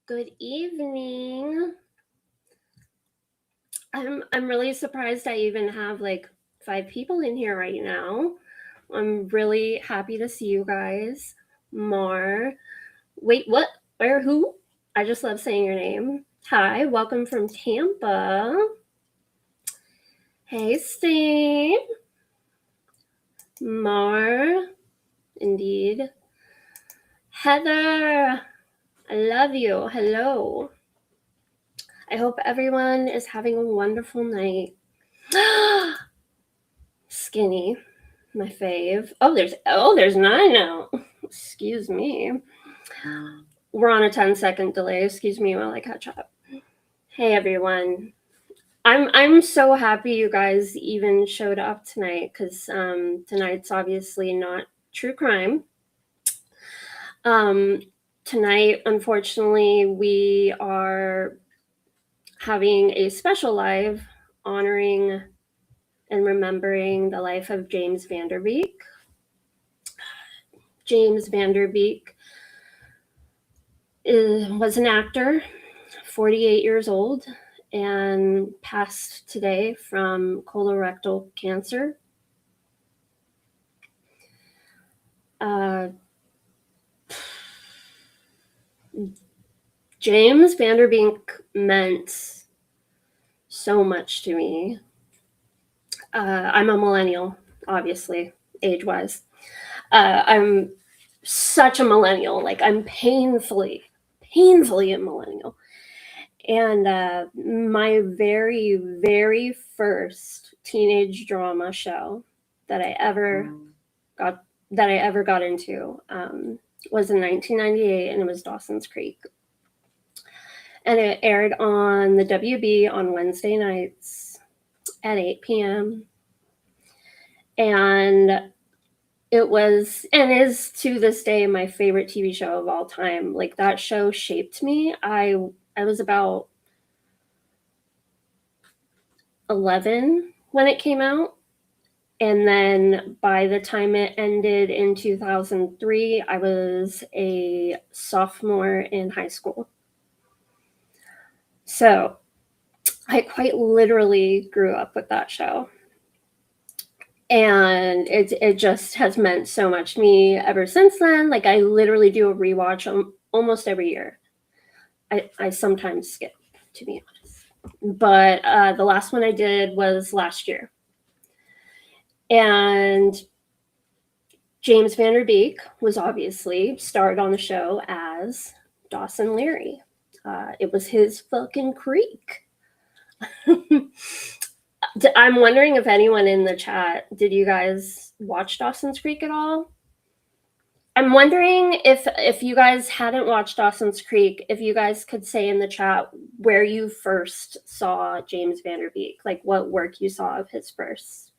Good evening. I'm really surprised I even have like 5 people in here right now. I'm really happy to see you guys. Mar. Wait, what? Where? Who? I just love saying your name. Hi, welcome from Tampa. Hey, Steve. Mar. Indeed. Heather. I love you. Hello. I hope everyone is having a wonderful night. Skinny, my fave. There's 9 now. Excuse me. We're on a 10-second delay. Excuse me while I catch up. Hey everyone. I'm so happy you guys even showed up tonight because tonight's obviously not true crime. Tonight, unfortunately, we are having a special live honoring and remembering the life of James Van Der Beek. James Van Der Beek was an actor, 48 years old, and passed today from colorectal cancer. James Van Der Beek meant so much to me. I'm a millennial, obviously, age-wise. I'm such a millennial. Like, I'm painfully a millennial. And my very, very first teenage drama show that I ever got into was in 1998, and it was Dawson's Creek. And it aired on the WB on Wednesday nights at 8 p.m. And it was and is to this day my favorite TV show of all time. Like, that show shaped me. I was about 11 when it came out. And then by the time it ended in 2003, I was a sophomore in high school. So I quite literally grew up with that show. And it just has meant so much to me ever since then. Like, I literally do a rewatch almost every year. I sometimes skip, to be honest. But the last one I did was last year. And James Van Der Beek was obviously starred on the show as Dawson Leary. It was his fucking creek. I'm wondering if anyone in the chat, did you guys watch Dawson's Creek at all? I'm wondering if you guys hadn't watched Dawson's Creek, if you guys could say in the chat where you first saw James Van Der Beek, like what work you saw of his first.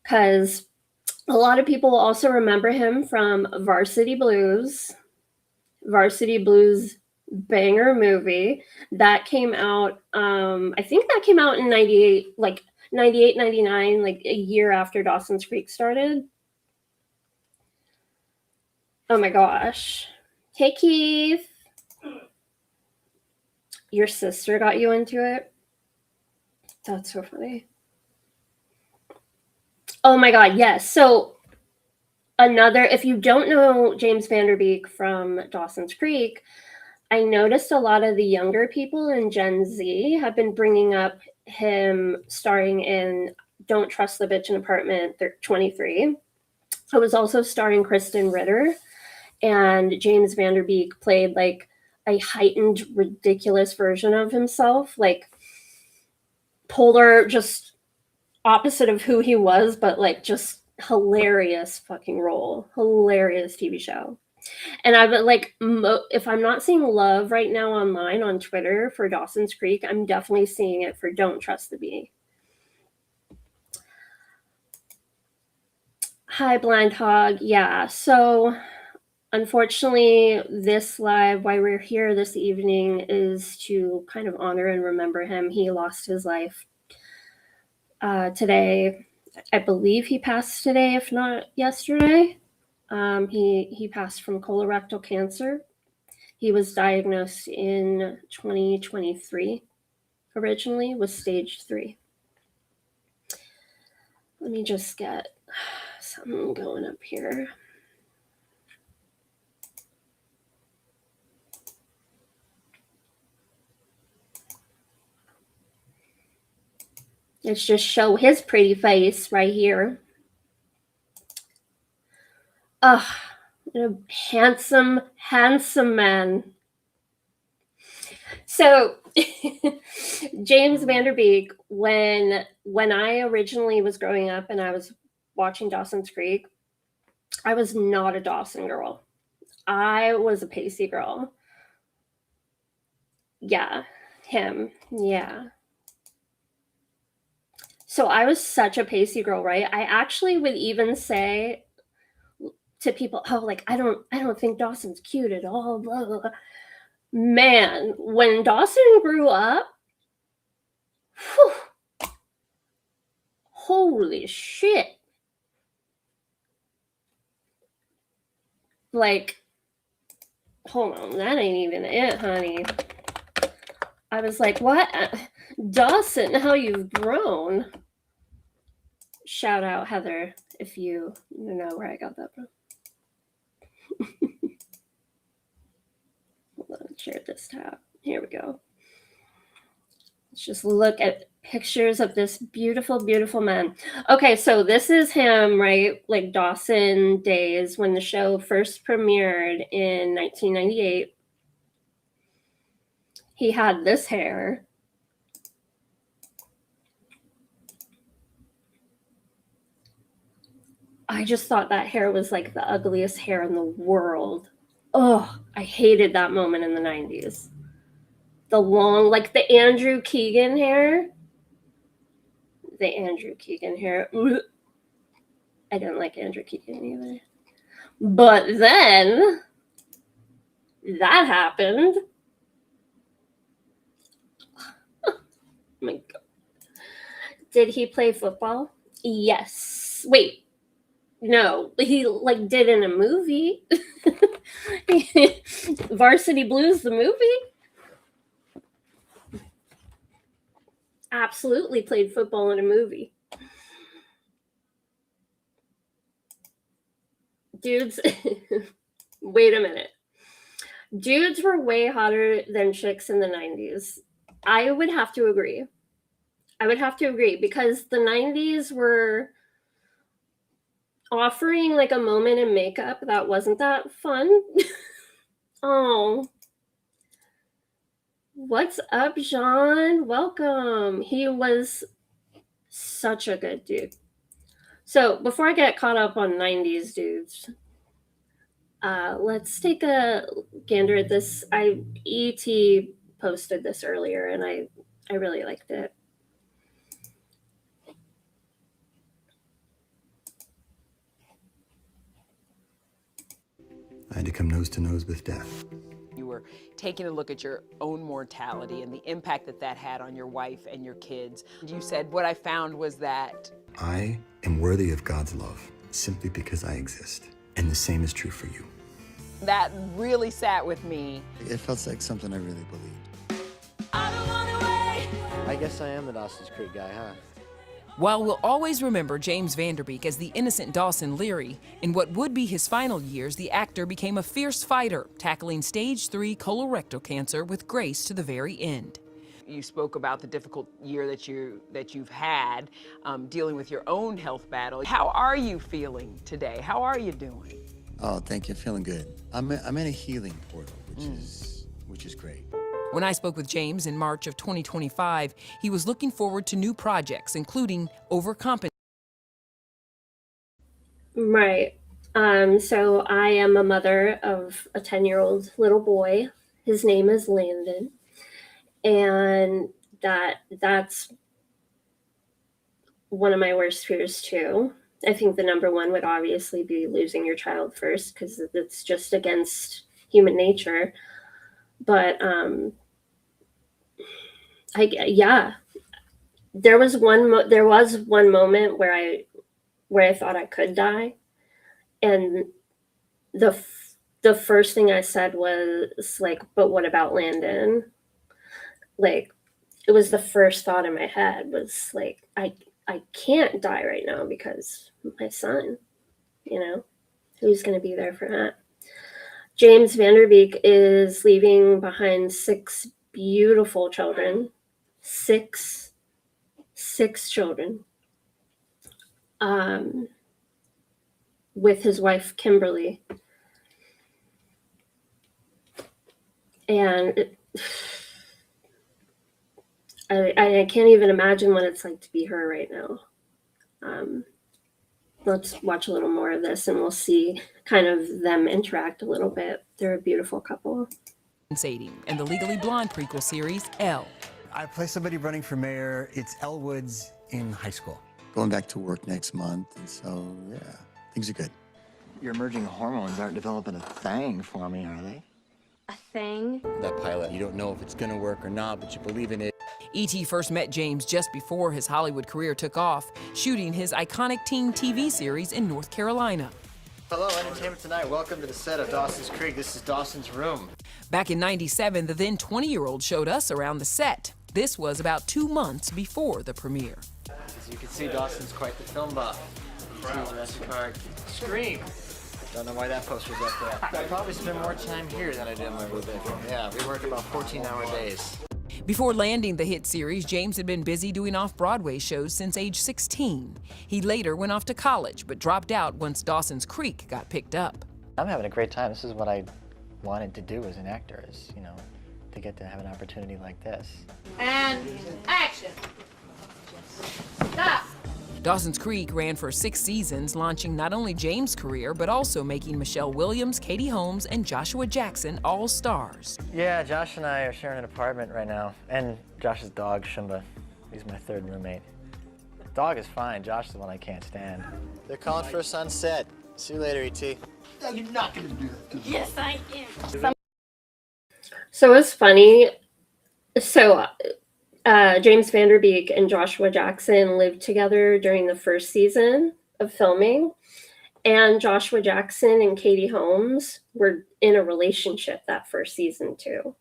Because a lot of people also remember him from Varsity Blues banger movie that came out. I think that came out in 98, like 98, 99, like a year after Dawson's Creek started. Oh my gosh. Hey, Keith. Your sister got you into it? That's so funny. Oh my God, yes. So if you don't know James Van Der Beek from Dawson's Creek, I noticed a lot of the younger people in Gen Z have been bringing up him starring in Don't Trust the Bitch in Apartment 23. It was also starring Kristen Ritter, and James Van Der Beek played like a heightened, ridiculous version of himself, like polar, just opposite of who he was, but like just hilarious fucking role, hilarious TV show. And I would like, if I'm not seeing love right now online on Twitter for Dawson's Creek, I'm definitely seeing it for Don't Trust the Bee. Hi, Blind Hog. Yeah, so unfortunately, this live, why we're here this evening, is to kind of honor and remember him. He lost his life today. I believe he passed today, if not yesterday. He passed from colorectal cancer. He was diagnosed in 2023 originally with stage 3. Let me just get something going up here. Let's just show his pretty face right here. A handsome, handsome man. So James Van Der Beek, when I originally was growing up and I was watching Dawson's Creek, I was not a Dawson girl. I was a Pacey girl. Yeah, him. Yeah. So I was such a Pacey girl, right? I actually would even say to people, "Oh, like I don't think Dawson's cute at all." Blah, blah, blah. Man, when Dawson grew up, whew, holy shit. Like, hold on, that ain't even it, honey. I was like, what? Dawson, how you've grown. Shout out, Heather, if you know where I got that from. Hold on, share this tab. Here we go. Let's just look at pictures of this beautiful, beautiful man. Okay, so this is him, right? Like Dawson days when the show first premiered in 1998. He had this hair. I just thought that hair was like the ugliest hair in the world. Oh, I hated that moment in the 90s. The long, like the Andrew Keegan hair. The Andrew Keegan hair. I didn't like Andrew Keegan either. But then that happened. Oh my God. Did he play football? Yes. Wait. No, he like did in a movie. Varsity Blues, the movie. Absolutely played football in a movie. Dudes, wait a minute. Dudes were way hotter than chicks in the 90s. I would have to agree. Because the 90s were offering like a moment in makeup that wasn't that fun. Oh. What's up, Jean? Welcome. He was such a good dude. So before I get caught up on 90s dudes, let's take a gander at this. ET posted this earlier and I really liked it. I had to come nose to nose with death. You were taking a look at your own mortality and the impact that that had on your wife and your kids. You said, what I found was that I am worthy of God's love simply because I exist. And the same is true for you. That really sat with me. It felt like something I really believed. I guess I am the Dawson's Creek guy, huh? While we'll always remember James Van Der Beek as the innocent Dawson Leary, in what would be his final years, the actor became a fierce fighter, tackling stage 3 colorectal cancer with grace to the very end. You spoke about the difficult year that you've had, dealing with your own health battle. How are you feeling today? How are you doing? Oh, thank you. Feeling good. I'm in a healing portal, which is great. When I spoke with James in March of 2025, he was looking forward to new projects, including Overcompensating. Right. So I am a mother of a 10-year-old little boy. His name is Landon. And that's one of my worst fears too. I think the number one would obviously be losing your child first, because it's just against human nature. But there was one moment where I thought I could die, and the first thing I said was like, but what about Landon? Like, it was the first thought in my head was like, I can't die right now because my son, you know, who's going to be there for that? James Vanderbeek is leaving behind 6 beautiful children. Six children. With his wife, Kimberly. And I can't even imagine what it's like to be her right now. Let's watch a little more of this and we'll see kind of them interact a little bit. They're a beautiful couple. Sadie and the Legally Blonde prequel series, Elle. I play somebody running for mayor. It's Elle Woods in high school. Going back to work next month, and so, yeah, things are good. Your emerging hormones aren't developing a thing for me, are they? A thing? That pilot, you don't know if it's gonna work or not, but you believe in it. E.T. first met James just before his Hollywood career took off, shooting his iconic teen TV series in North Carolina. Hello, Entertainment Tonight. Welcome to the set of Dawson's Creek. This is Dawson's room. Back in '97, the then 20-year-old showed us around the set. This was about 2 months before the premiere. As you can see, Dawson's quite the film buff. Jurassic Park. Scream. Don't know why that poster's up there. I probably spend more time here than I did in my movie. Yeah, we work about 14-hour days. Before landing the hit series, James had been busy doing off-Broadway shows since age 16. He later went off to college, but dropped out once Dawson's Creek got picked up. I'm having a great time. This is what I wanted to do as an actor, is, you know, to get to have an opportunity like this. And action. Stop. Dawson's Creek ran for 6 seasons, launching not only James' career, but also making Michelle Williams, Katie Holmes, and Joshua Jackson all stars. Yeah, Josh and I are sharing an apartment right now. And Josh's dog, Shumba. He's my 3rd roommate. Dog is fine. Josh is the one I can't stand. They're calling for a sunset. See you later, E.T. No, you're not gonna do that to me. Yes, I am. So it's funny. So James Vanderbeek and Joshua Jackson lived together during the first season of filming. And Joshua Jackson and Katie Holmes were in a relationship that first season too.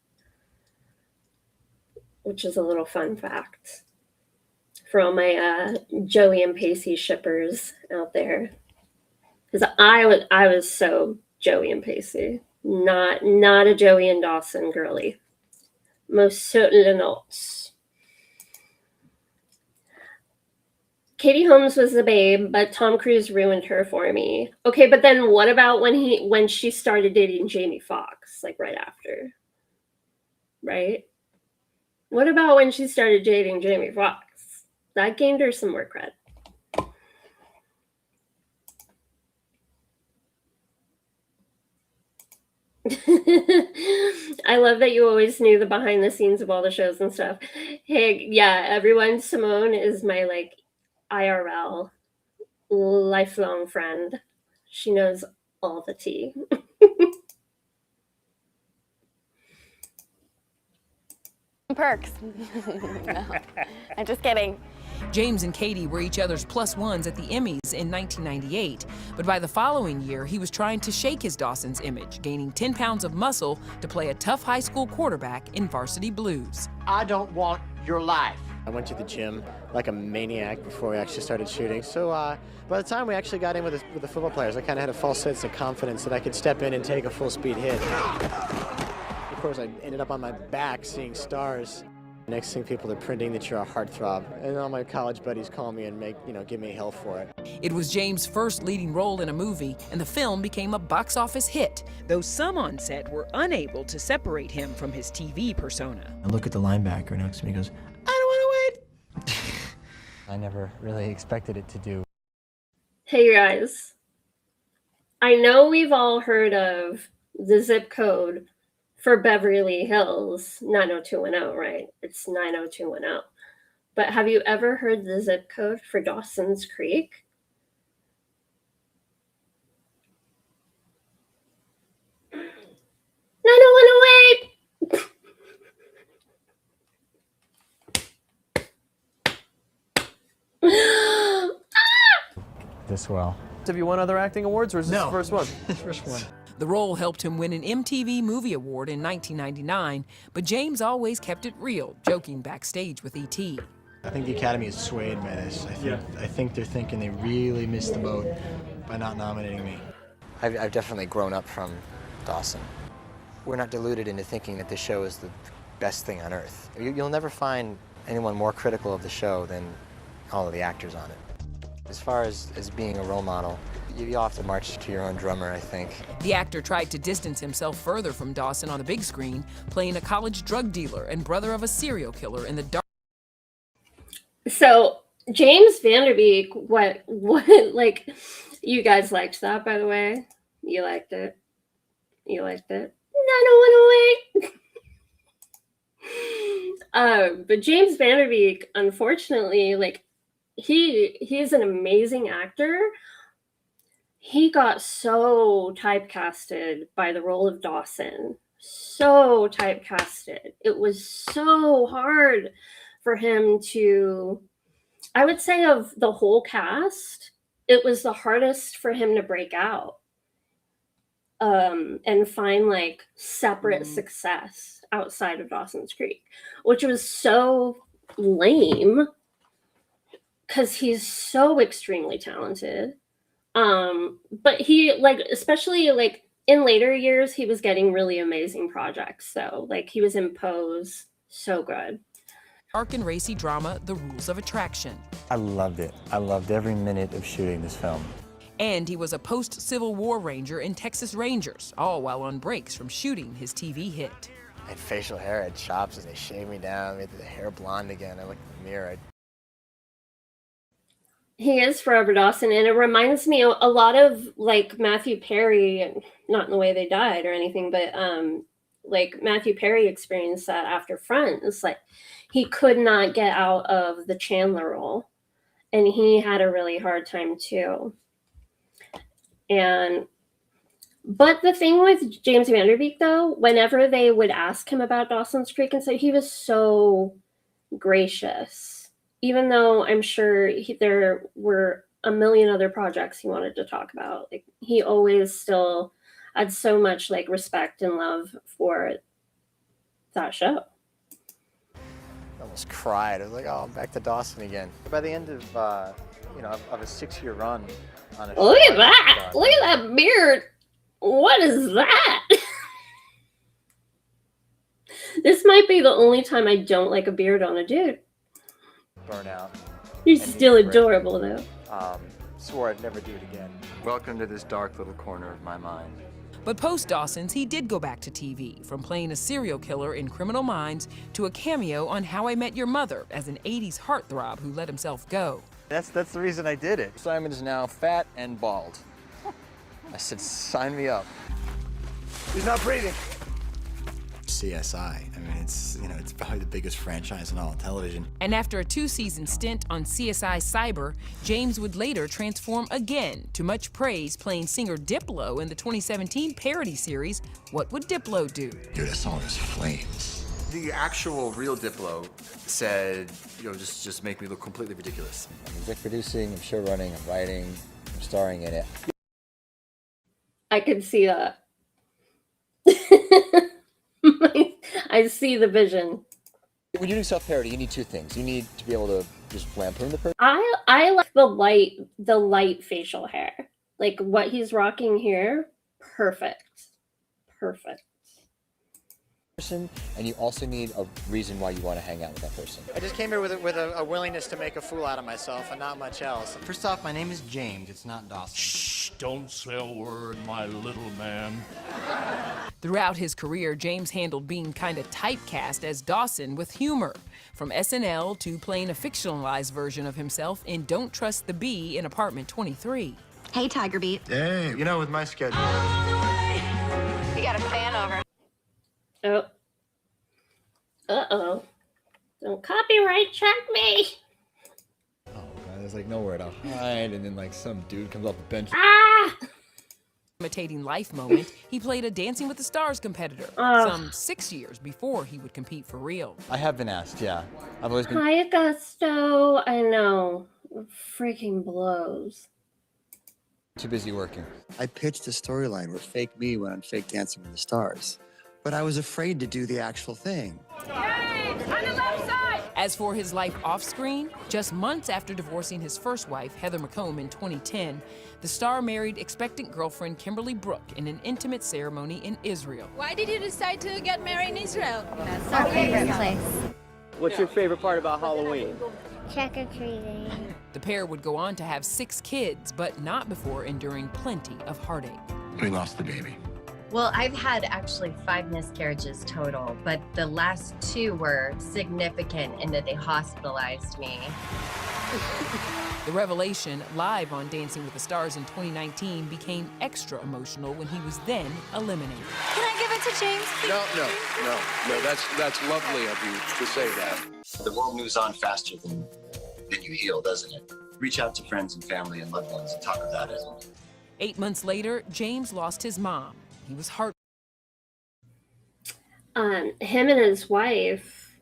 Which is a little fun fact for all my Joey and Pacey shippers out there. Because I was so Joey and Pacey. Not a Joey and Dawson girly. Most certainly not. Katie Holmes was the babe, but Tom Cruise ruined her for me. Okay, but then what about when she started dating Jamie Foxx, like right after? Right? What about when she started dating Jamie Foxx? That gained her some more cred. I love that you always knew the behind the scenes of all the shows and stuff. Hey, yeah, everyone, Simone is my like IRL lifelong friend. She knows all the tea. Perks. No, I'm just kidding. James and Katie were each other's +1s at the Emmys in 1998, but by the following year, he was trying to shake his Dawson's image, gaining 10 pounds of muscle to play a tough high school quarterback in Varsity Blues. I don't want your life. I went to the gym like a maniac before we actually started shooting. So by the time we actually got in with the football players, I kind of had a false sense of confidence that I could step in and take a full speed hit. Of course, I ended up on my back seeing stars. Next thing, people are printing that you're a heartthrob, and all my college buddies call me and give me hell for it. It was James' first leading role in a movie, and the film became a box office hit, though some on set were unable to separate him from his TV persona. I look at the linebacker next to me and goes, I don't want to wait. I never really expected it to do. Hey guys, I know we've all heard of the zip code for Beverly Hills, 90210, right? It's 90210. But have you ever heard the zip code for Dawson's Creek? I don't want to wait. This well. have you won other acting awards, or is this the first one? First one. The role helped him win an MTV Movie Award in 1999, but James always kept it real, joking backstage with E.T. I think the Academy is swayed by this. I think they're thinking they really missed the boat by not nominating me. I've definitely grown up from Dawson. We're not deluded into thinking that this show is the best thing on earth. You'll never find anyone more critical of the show than all of the actors on it. As far as being a role model, you'll have to march to your own drummer, I think. The actor tried to distance himself further from Dawson on the big screen, playing a college drug dealer and brother of a serial killer in the dark. So James Van Der Beek, what like, you guys liked that, by the way? You liked it? You liked it? I don't want to wait. But James Van Der Beek, unfortunately, like, he's an amazing actor. He got so typecasted by the role of Dawson. So typecasted. It was so hard for him to, I would say, of the whole cast, it was the hardest for him to break out and find like separate success outside of Dawson's Creek, which was so lame because he's so extremely talented. But he, like, especially like in later years, he was getting really amazing projects. So like he was in Pose, so good. Dark and racy drama, The Rules of Attraction. I loved it. I loved every minute of shooting this film. And he was a post-Civil War Ranger in Texas Rangers, all while on breaks from shooting his TV hit. I had facial hair, I had chops as they shaved me down, made the hair blonde again. I looked in the mirror. He is Forever Dawson, and it reminds me a lot of like Matthew Perry, and not in the way they died or anything, but like Matthew Perry experienced that after Friends. Like, he could not get out of the Chandler role, and he had a really hard time too. But the thing with James Van Der Beek, though, whenever they would ask him about Dawson's Creek and so, he was so gracious, even though I'm sure there were a million other projects he wanted to talk about. Like, he always still had so much like respect and love for that show. I almost cried. I was like, oh, I'm back to Dawson again. By the end of a 6-year run on a show. Look at that! Look at that beard! What is that? This might be the only time I don't like a beard on a dude. Burnout. He's still adorable, though. Swore I'd never do it again. Welcome to this dark little corner of my mind. But post-Dawson's, he did go back to TV, from playing a serial killer in Criminal Minds to a cameo on How I Met Your Mother as an 80s heartthrob who let himself go. That's the reason I did it. Simon is now fat and bald. I said, sign me up. He's not breathing. CSI. I mean, it's probably the biggest franchise in all of television. And after a 2-season stint on CSI Cyber, James would later transform again to much praise playing singer Diplo in the 2017 parody series, What Would Diplo Do? Dude, that song is flames. The actual real Diplo said, just make me look completely ridiculous. I'm exec producing, I'm showrunning, I'm writing, I'm starring in it. I can see that. I see the vision. When you're doing self-parody, you need two things. You need to be able to just lampoon the person. I like the light facial hair. Like what he's rocking here, perfect. And you also need a reason why you want to hang out with that person. I just came here with a willingness to make a fool out of myself and not much else. First off, my name is James. It's not Dawson. Shh, don't say a word, my little man. Throughout his career, James handled being kind of typecast as Dawson with humor, from SNL to playing a fictionalized version of himself in Don't Trust the Bee in Apartment 23. Hey, Tiger Beat. Hey, with my schedule. We got a fan over. Oh. Uh-oh. Don't copyright check me. Oh, God, there's like nowhere to hide, and then like some dude comes off the bench. Ah! Imitating life moment, he played a Dancing with the Stars competitor, some 6 years before he would compete for real. I have been asked, yeah. I've always been. Hi, Augusto. I know. Freaking blows. Too busy working. I pitched a storyline where fake me went on fake Dancing with the Stars, but I was afraid to do the actual thing. As for his life off screen, just months after divorcing his first wife, Heather McComb, in 2010, the star married expectant girlfriend Kimberly Brook in an intimate ceremony in Israel. Why did you decide to get married in Israel? That's our favorite place. What's your favorite part about Halloween? Trick-or-treating. The pair would go on to have 6 kids, but not before enduring plenty of heartache. We lost the baby. Well, I've had actually 5 miscarriages total, but the last 2 were significant in that they hospitalized me. The revelation, live on Dancing with the Stars in 2019, became extra emotional when he was then eliminated. Can I give it to James? No. That's lovely of you to say that. The world moves on faster than you heal, doesn't it? Reach out to friends and family and loved ones and talk about it. 8 months later, James lost his mom. He was heart. Him and his wife,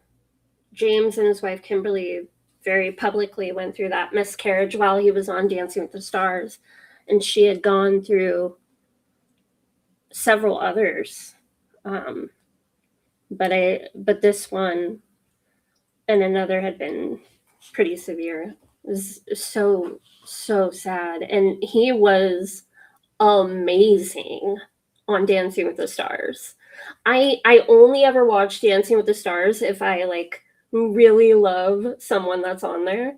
James and his wife Kimberly, very publicly went through that miscarriage while he was on Dancing with the Stars, and she had gone through several others, but this one and another had been pretty severe. It was so sad, and he was amazing on Dancing with the Stars. I only ever watch Dancing with the Stars if I like really love someone that's on there.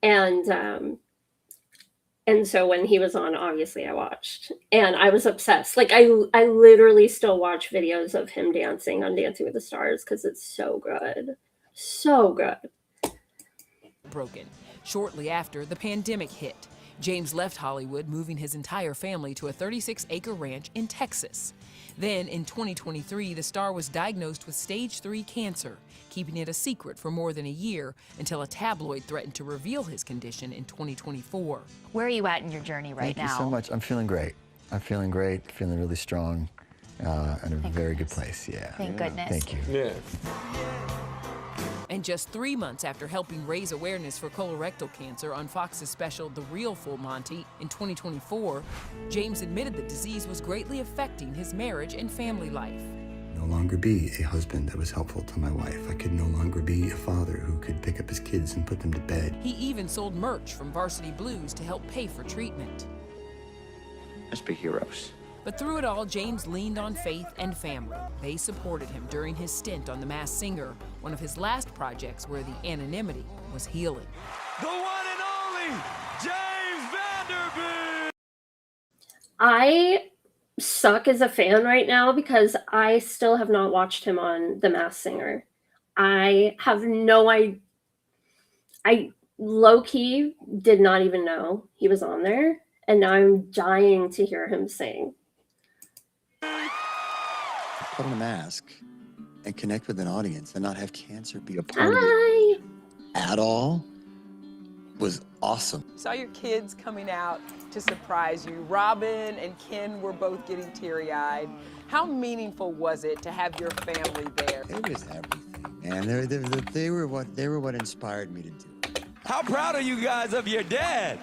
And so when he was on, obviously I watched, and I was obsessed. Like I literally still watch videos of him dancing on Dancing with the Stars because it's so good. So good. Broken. Shortly after, the pandemic hit. James left Hollywood, moving his entire family to a 36-acre ranch in Texas. Then, in 2023, the star was diagnosed with stage 3 cancer, keeping it a secret for more than a year until a tabloid threatened to reveal his condition in 2024. Where are you at in your journey right now? Thank you so much. I'm feeling great. Feeling really strong, in a very good place. Yeah. Thank goodness. Thank you. Yeah. And just 3 months after helping raise awareness for colorectal cancer on Fox's special The Real Full Monty in 2024, James admitted the disease was greatly affecting his marriage and family life. No longer be a husband that was helpful to my wife. I could no longer be a father who could pick up his kids and put them to bed. He even sold merch from Varsity Blues to help pay for treatment. Let's be heroes. But through it all, James leaned on faith and family. They supported him during his stint on The Masked Singer, one of his last projects where the anonymity was healing. The one and only James Vanderbeek! I suck as a fan right now because I still have not watched him on The Masked Singer. I have no idea. I low-key did not even know he was on there, and now I'm dying to hear him sing. Put on a mask and connect with an audience and not have cancer be a part of it Hi. at all was awesome. Saw your kids coming out to surprise you. Robin and Ken were both getting teary-eyed. How meaningful was it to have your family there? It was everything, man. They were what inspired me to do it. How proud are you guys of your dad?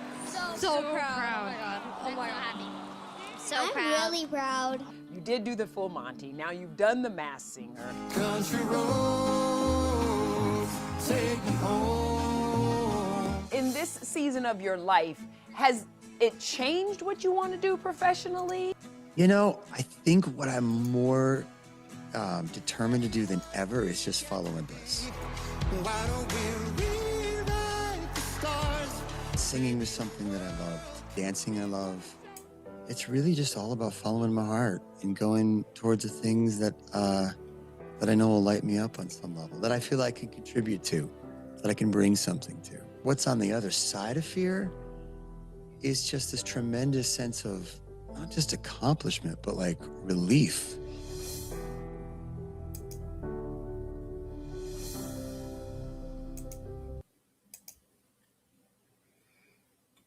So proud. Oh my God. I'm really proud. You did do the full Monty. Now you've done the Masked Singer. Country roads take me home. In this season of your life, has it changed what you want to do professionally? You know, I think what I'm more determined to do than ever is just follow my bliss. Why don't we rewrite the stars? Singing was something that I love. Dancing I love. It's really just all about following my heart and going towards the things that I know will light me up on some level, that I feel I can contribute to, that I can bring something to. What's on the other side of fear is just this tremendous sense of not just accomplishment, but like relief.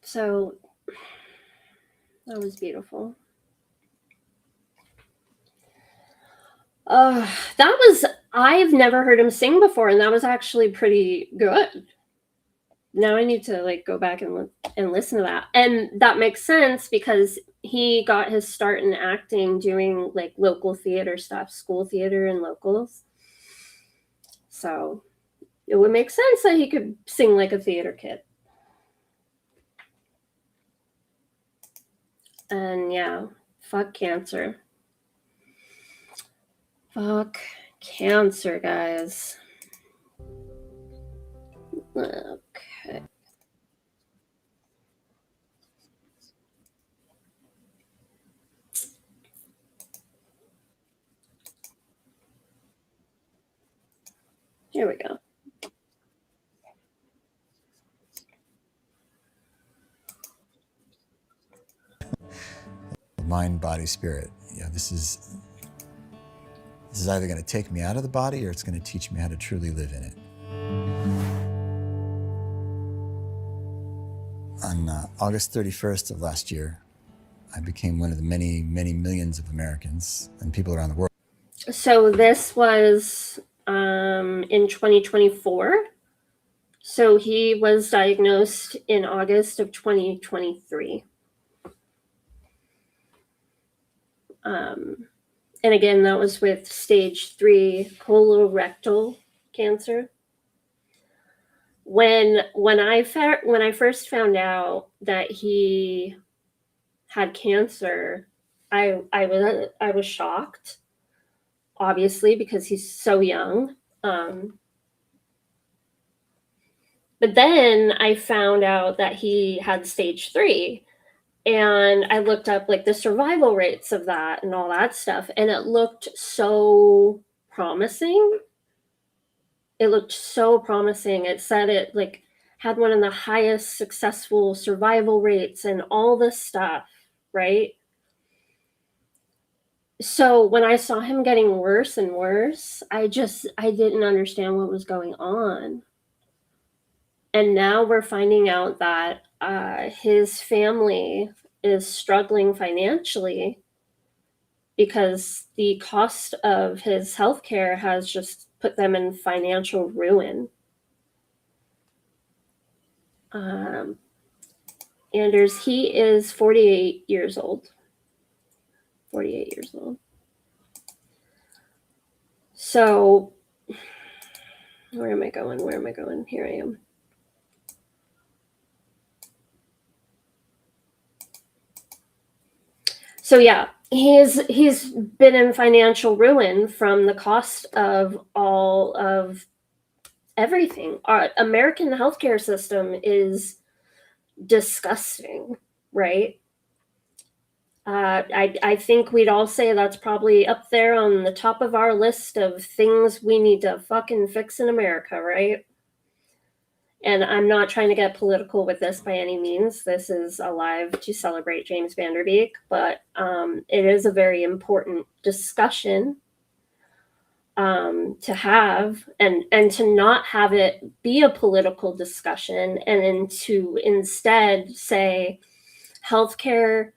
So that was beautiful. I've never heard him sing before, and that was actually pretty good. now I need to like go back and listen to that. And that makes sense because he got his start in acting doing like local theater stuff, school theater and locals. So it would make sense that he could sing like a theater kid. And yeah, fuck cancer. Fuck cancer, guys. Okay. Here we go. Mind, body, spirit. Yeah, this is either going to take me out of the body or it's going to teach me how to truly live in it. On August 31st of last year, I became one of the many, many millions of Americans and people around the world. So this was in 2024. So he was diagnosed in August of 2023. And again, that was with stage 3 colorectal cancer. When I first found out that he had cancer, I was shocked, obviously, because he's so young. But then I found out that he had stage 3. And I looked up like the survival rates of that and all that stuff. And it looked so promising. It looked so promising. It said it like had one of the highest successful survival rates and all this stuff, right? So when I saw him getting worse and worse, I didn't understand what was going on. And now we're finding out that his family is struggling financially because the cost of his healthcare has just put them in financial ruin. Anders, he is 48 years old. 48 years old. So, where am I going? Where am I going? Here I am. So yeah, he's been in financial ruin from the cost of all of everything. Our American healthcare system is disgusting, right? I think we'd all say that's probably up there on the top of our list of things we need to fucking fix in America, right? And I'm not trying to get political with this by any means. This is a live to celebrate James Van Der Beek, but it is a very important discussion to have, and to not have it be a political discussion, and then to instead say healthcare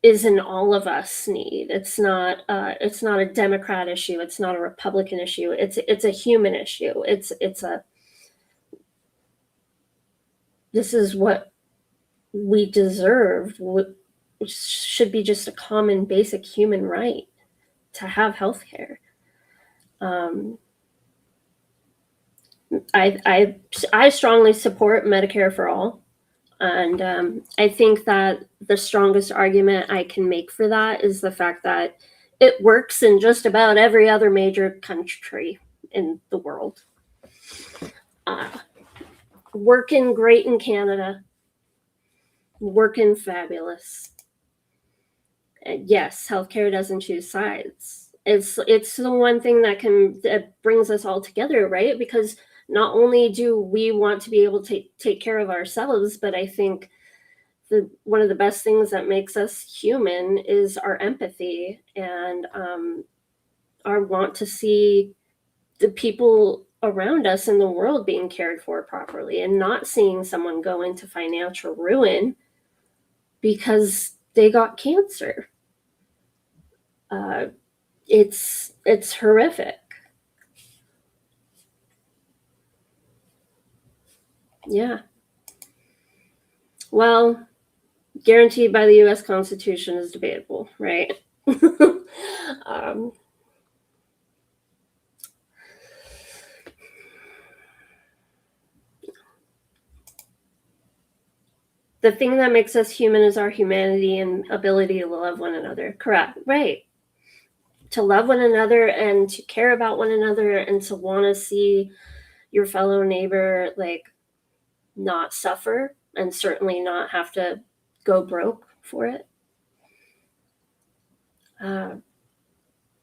is an all of us need. It's not a Democrat issue. It's not a Republican issue. It's a human issue. This is what we deserve, which should be just a common basic human right to have health care. I strongly support Medicare for all. And I think that the strongest argument I can make for that is the fact that it works in just about every other major country in the world. Working great in Canada. Working fabulous. And yes, healthcare doesn't choose sides. It's the one thing that brings us all together, right? Because not only do we want to be able to take care of ourselves, but I think one of the best things that makes us human is our empathy and our want to see the people around us in the world being cared for properly, and not seeing someone go into financial ruin because they got cancer. It's horrific. Yeah. Well, guaranteed by the U.S. Constitution is debatable, right? um, the thing that makes us human is our humanity and ability to love one another. Correct. Right. To love one another and to care about one another and to want to see your fellow neighbor like not suffer and certainly not have to go broke for it.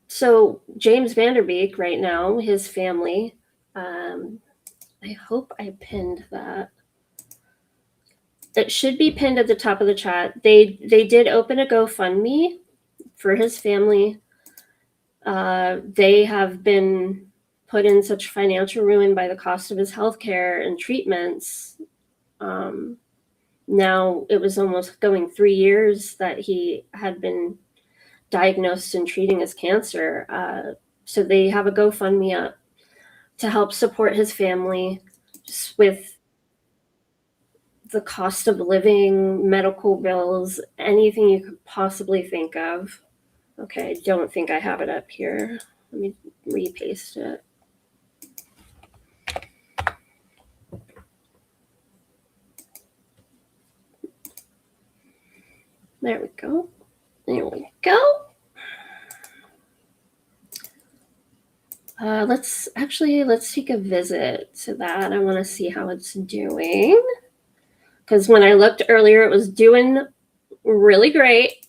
So James Vanderbeek right now, his family, I hope I pinned that. It should be pinned at the top of the chat. They did open a GoFundMe for his family. They have been put in such financial ruin by the cost of his health care and treatments. Now it was almost going 3 years that he had been diagnosed and treating his cancer. So they have a GoFundMe up to help support his family just with the cost of living, medical bills, anything you could possibly think of. Okay, I don't think I have it up here. Let me repaste it. There we go. There we go. Let's take a visit to that. I want to see how it's doing. Because when I looked earlier, it was doing really great.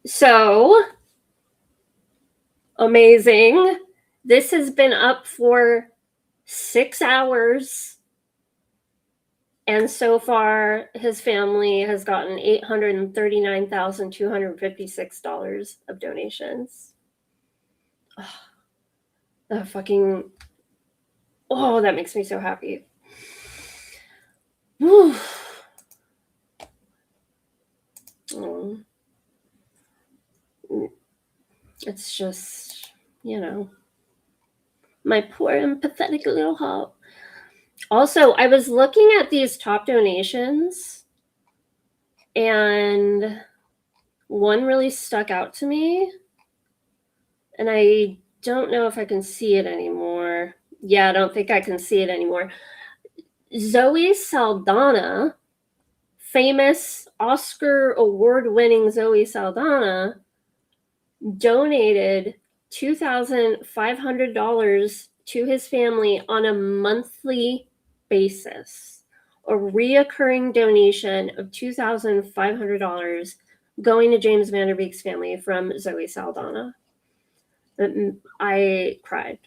So amazing. This has been up for 6 hours. And so far, his family has gotten $839,256 of donations. Oh, that makes me so happy. Whew. Oh. It's just, my poor empathetic little heart. Also, I was looking at these top donations, and one really stuck out to me, and I don't know if I can see it anymore. Yeah, I don't think I can see it anymore. Zoe Saldana, famous Oscar award-winning Zoe Saldana, donated $2,500 to his family on a monthly basis. A reoccurring donation of $2,500 going to James Vanderbeek's family from Zoe Saldana. I cried.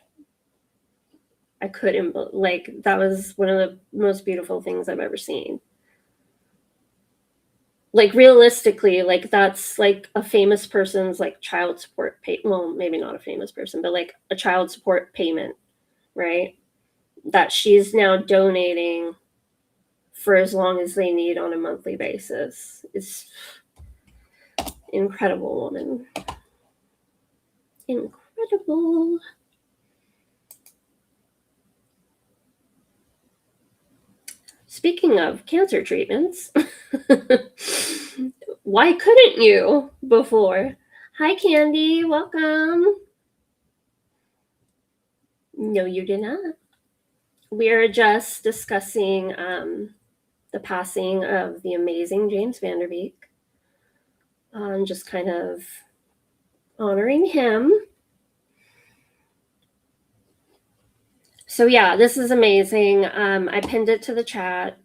I couldn't, that was one of the most beautiful things I've ever seen. Realistically, that's a famous person's child support pay. Well, maybe not a famous person, but a child support payment, right? That she's now donating for as long as they need on a monthly basis. It's incredible woman. Incredible. Speaking of cancer treatments, why couldn't you before? Hi, Candy. Welcome. No, you did not. We are just discussing the passing of the amazing James Vanderbeek. Just kind of honoring him. So yeah, this is amazing. I pinned it to the chat.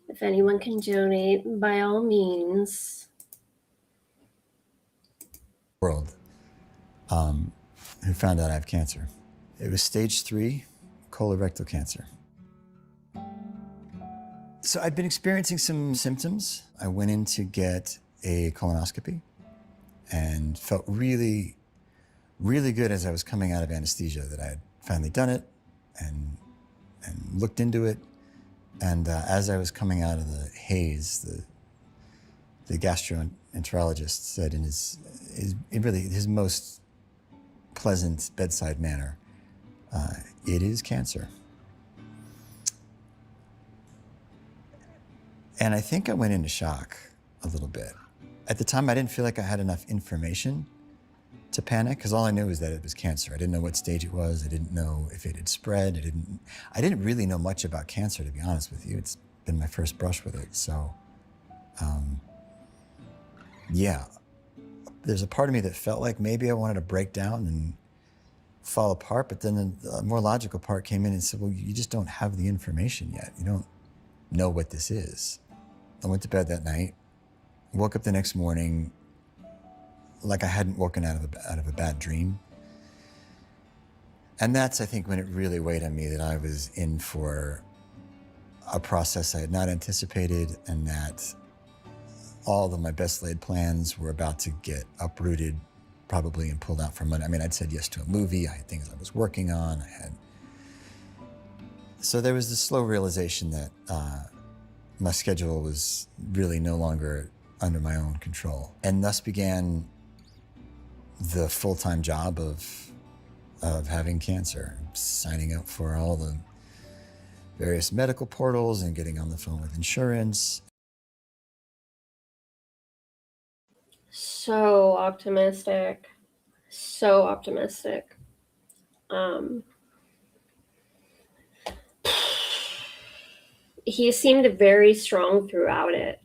If anyone can donate, by all means. World, who found out I have cancer. It was stage 3 colorectal cancer. So I'd been experiencing some symptoms. I went in to get a colonoscopy and felt really, really good as I was coming out of anesthesia that I had finally done it and looked into it. And as I was coming out of the haze, the gastroenterologist said in his most pleasant bedside manner, It is cancer. And I think I went into shock a little bit. At the time, I didn't feel like I had enough information to panic, because all I knew was that it was cancer. I didn't know what stage it was. I didn't know if it had spread. I didn't really know much about cancer, to be honest with you. It's been my first brush with it. So, yeah, there's a part of me that felt like maybe I wanted to break down and fall apart, but then the more logical part came in and said, well, you just don't have the information yet. You don't know what this is. I went to bed that night, woke up the next morning like I hadn't woken out of a bad dream. And that's, I think, when it really weighed on me that I was in for a process I had not anticipated, and that all of my best laid plans were about to get uprooted, probably, and pulled out from under. I mean, I'd said yes to a movie. I had things I was working on. So there was this slow realization that my schedule was really no longer under my own control. And thus began the full-time job of having cancer, signing up for all the various medical portals and getting on the phone with insurance. So optimistic. So optimistic. He seemed very strong throughout it.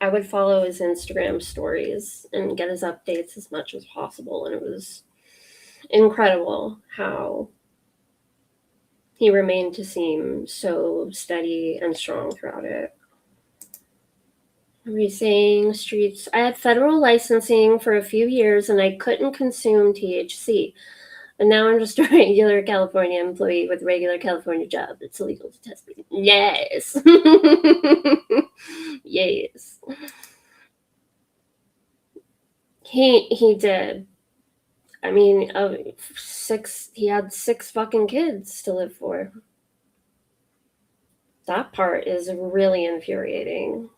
I would follow his Instagram stories and get his updates as much as possible, and it was incredible how he remained to seem so steady and strong throughout it. Racing streets. I had federal licensing for a few years and I couldn't consume THC. And now I'm just a regular California employee with a regular California job. It's illegal to test me. Yes. Yes. He did. I mean, he had 6 fucking kids to live for. That part is really infuriating.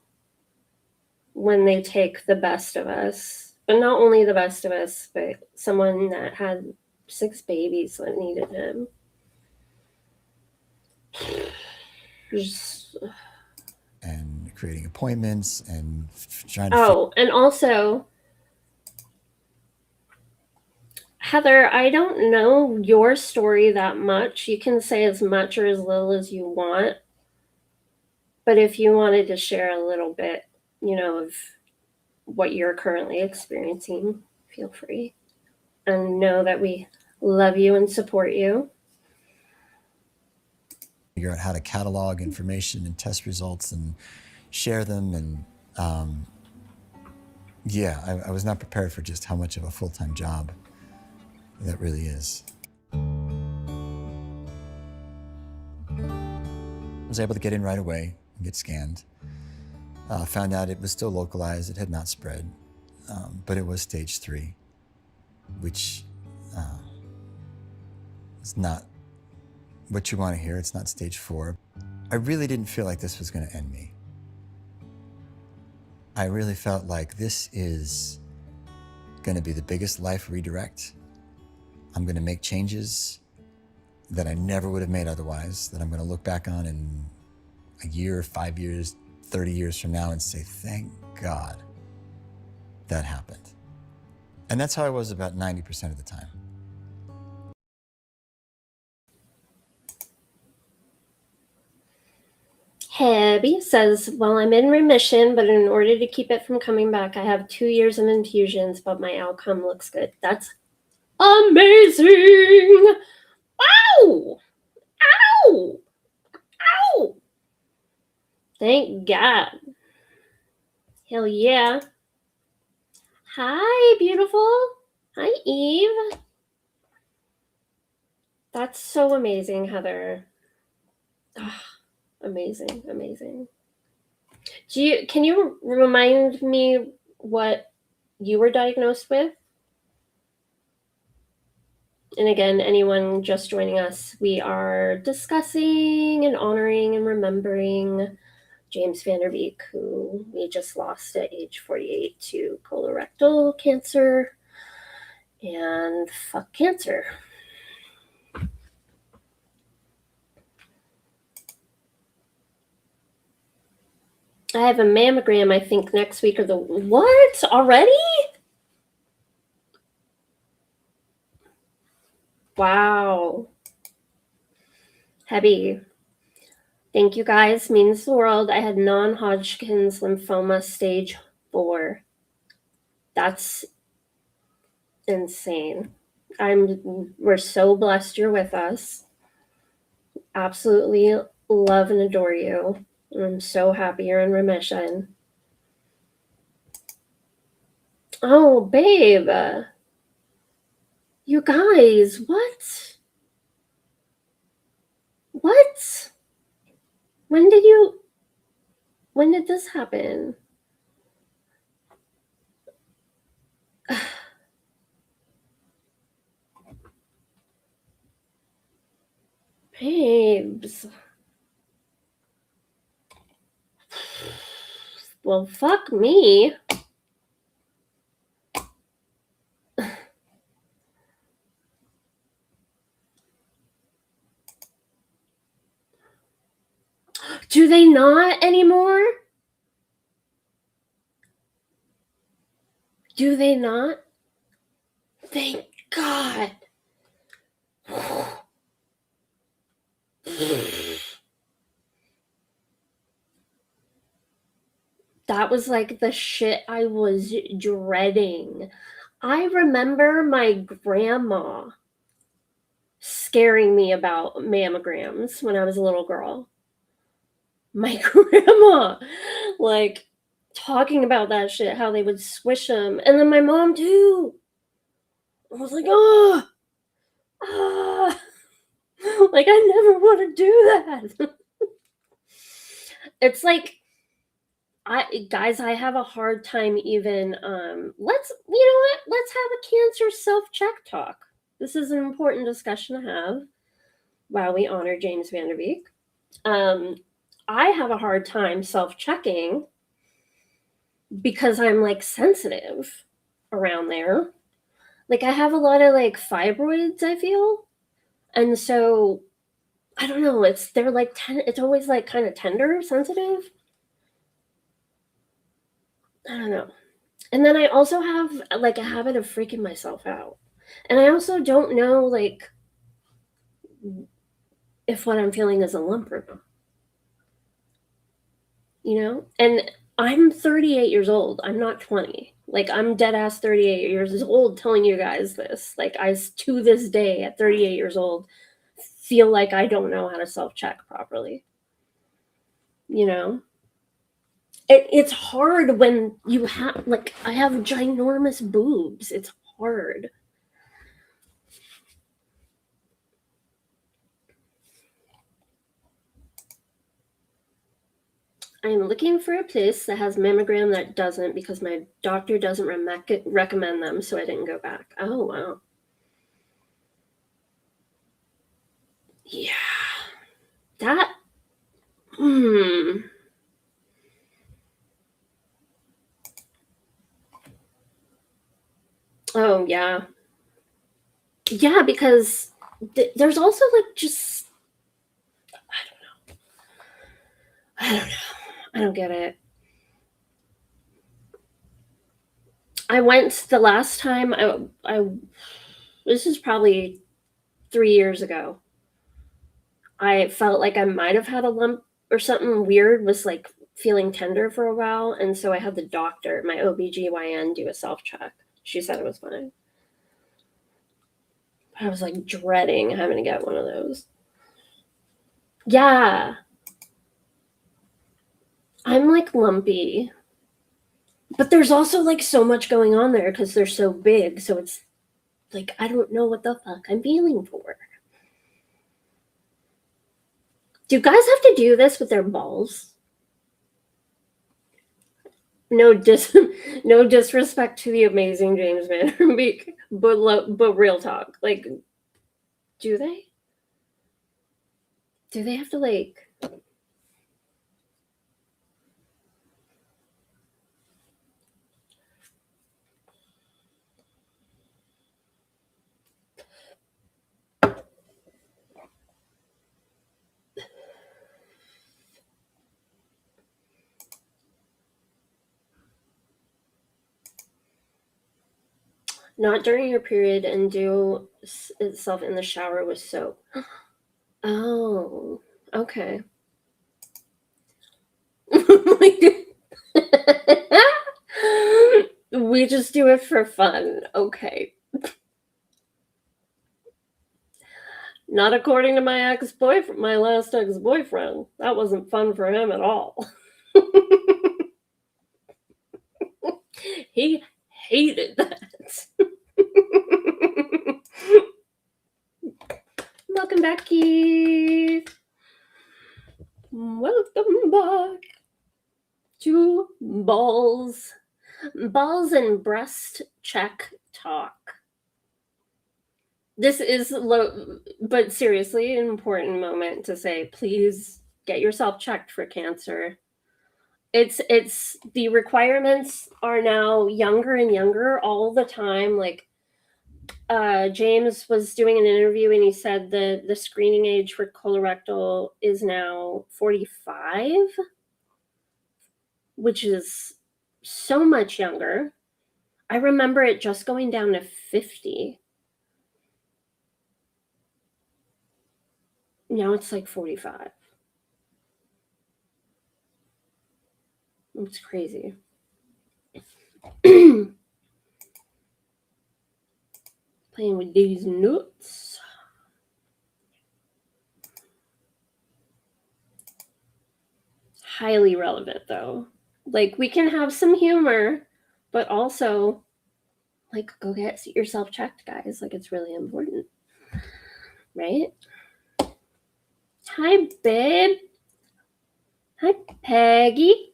When they take the best of us, but not only the best of us, but someone that had 6 babies that needed him. Just... And creating appointments and trying to... and also, Heather, I don't know your story that much. You can say as much or as little as you want. But if you wanted to share a little bit, of what you're currently experiencing, feel free. And know that we love you and support you. Figure out how to catalog information and test results and share them. And I was not prepared for just how much of a full-time job that really is. I was able to get in right away and get scanned. Found out it was still localized. It had not spread, but it was stage 3, which is not what you want to hear. It's not stage 4. I really didn't feel like this was going to end me. I really felt like this is going to be the biggest life redirect. I'm going to make changes that I never would have made otherwise, that I'm going to look back on in a year, 5 years, 30 years from now and say, thank God that happened. And that's how I was about 90% of the time. Hebby says, well, I'm in remission, but in order to keep it from coming back, I have 2 years of infusions, but my outcome looks good. That's amazing. Ow! Ow! Ow! Thank God. Hell yeah. Hi, beautiful. Hi, Eve. That's so amazing, Heather. Oh, amazing, amazing. Can you remind me what you were diagnosed with? And again, anyone just joining us, we are discussing and honoring and remembering James Van Der Beek, who we just lost at age 48 to colorectal cancer. And fuck cancer. I have a mammogram, I think, next week or the what? Already? Wow. Heavy. Thank you guys. Means the world. I had non-Hodgkin's lymphoma stage 4. That's insane. We're so blessed you're with us. Absolutely love and adore you. I'm so happy you're in remission. Oh, babe. You guys, what? What? When did this happen? Babes. Well, fuck me. Do they not anymore? Do they not? Thank God. That was like the shit I was dreading. I remember my grandma scaring me about mammograms when I was a little girl. My grandma, like, talking about that shit, how they would swish them. And then my mom, too. I was like, oh, ah. Like, I never want to do that. It's like, I have a hard time even, let's have a cancer self-check talk. This is an important discussion to have while we honor James Van Der Beek. I have a hard time self-checking because I'm like sensitive around there. Like I have a lot of like fibroids, I feel. And so I don't know, they're like it's always like kind of tender, sensitive. I don't know. And then I also have like a habit of freaking myself out. And I also don't know like if what I'm feeling is a lump or not. You know? And I'm 38 years old. I'm not 20. Like I'm dead ass 38 years old telling you guys this. Like I to this day at 38 years old feel like I don't know how to self-check properly. You know? It's hard when you have like I have ginormous boobs. It's hard. I'm looking for a place that has mammogram that doesn't because my doctor doesn't recommend them, so I didn't go back. Oh, wow. Yeah. That, Oh, yeah. Yeah, because there's also like just, I don't know. I don't get it. I went the last time this is probably 3 years ago. I felt like I might have had a lump or something weird, was like feeling tender for a while. And so I had the doctor, my OBGYN, do a self-check. She said it was fine. I was like dreading having to get one of those. Yeah. I'm like lumpy. But there's also like so much going on there because they're so big. So it's like, I don't know what the fuck I'm feeling for. Do guys have to do this with their balls? No disrespect to the amazing James Van Der Beek, but real talk. Like, do they? Do they have to like? Not during your period, and do itself in the shower with soap. Oh, okay. We just do it for fun. Okay. Not according to my ex-boyfriend, my last ex-boyfriend. That wasn't fun for him at all. He hated that. Welcome back, Keith. Welcome back to balls and breast check talk. This is but seriously an important moment to say, please get yourself checked for cancer. It's the requirements are now younger and younger all the time. Like James was doing an interview and he said the screening age for colorectal is now 45, which is so much younger. I remember it just going down to 50. Now it's like 45. It's crazy. Playing with these nuts. Highly relevant, though. Like, we can have some humor, but also, like, go get yourself checked, guys. Like, it's really important. Right? Hi, babe. Hi, Peggy.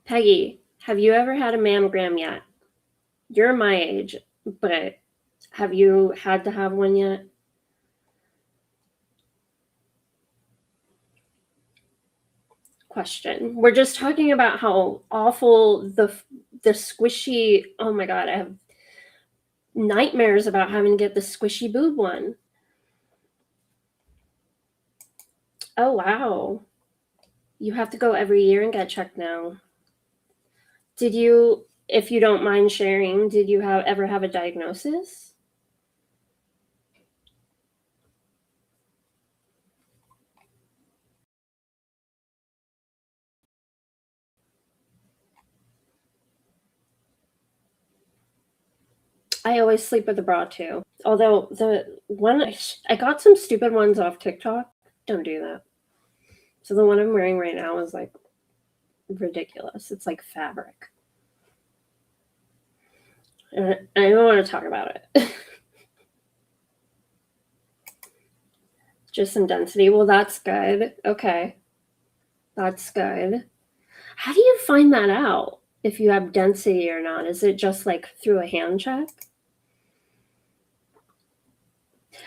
Peggy, have you ever had a mammogram yet? You're my age, but have you had to have one yet? Question. We're just talking about how awful the squishy, oh my god, I have nightmares about having to get the squishy boob one. Oh wow. You have to go every year and get checked now. Did you, if you don't mind sharing, did you ever have a diagnosis? I always sleep with a bra too. Although the one I got some stupid ones off TikTok. Don't do that. So the one I'm wearing right now is like ridiculous. It's like fabric. And I don't want to talk about it. Just some density. Well, that's good. Okay. That's good. How do you find that out? If you have density or not? Is it just like through a hand check?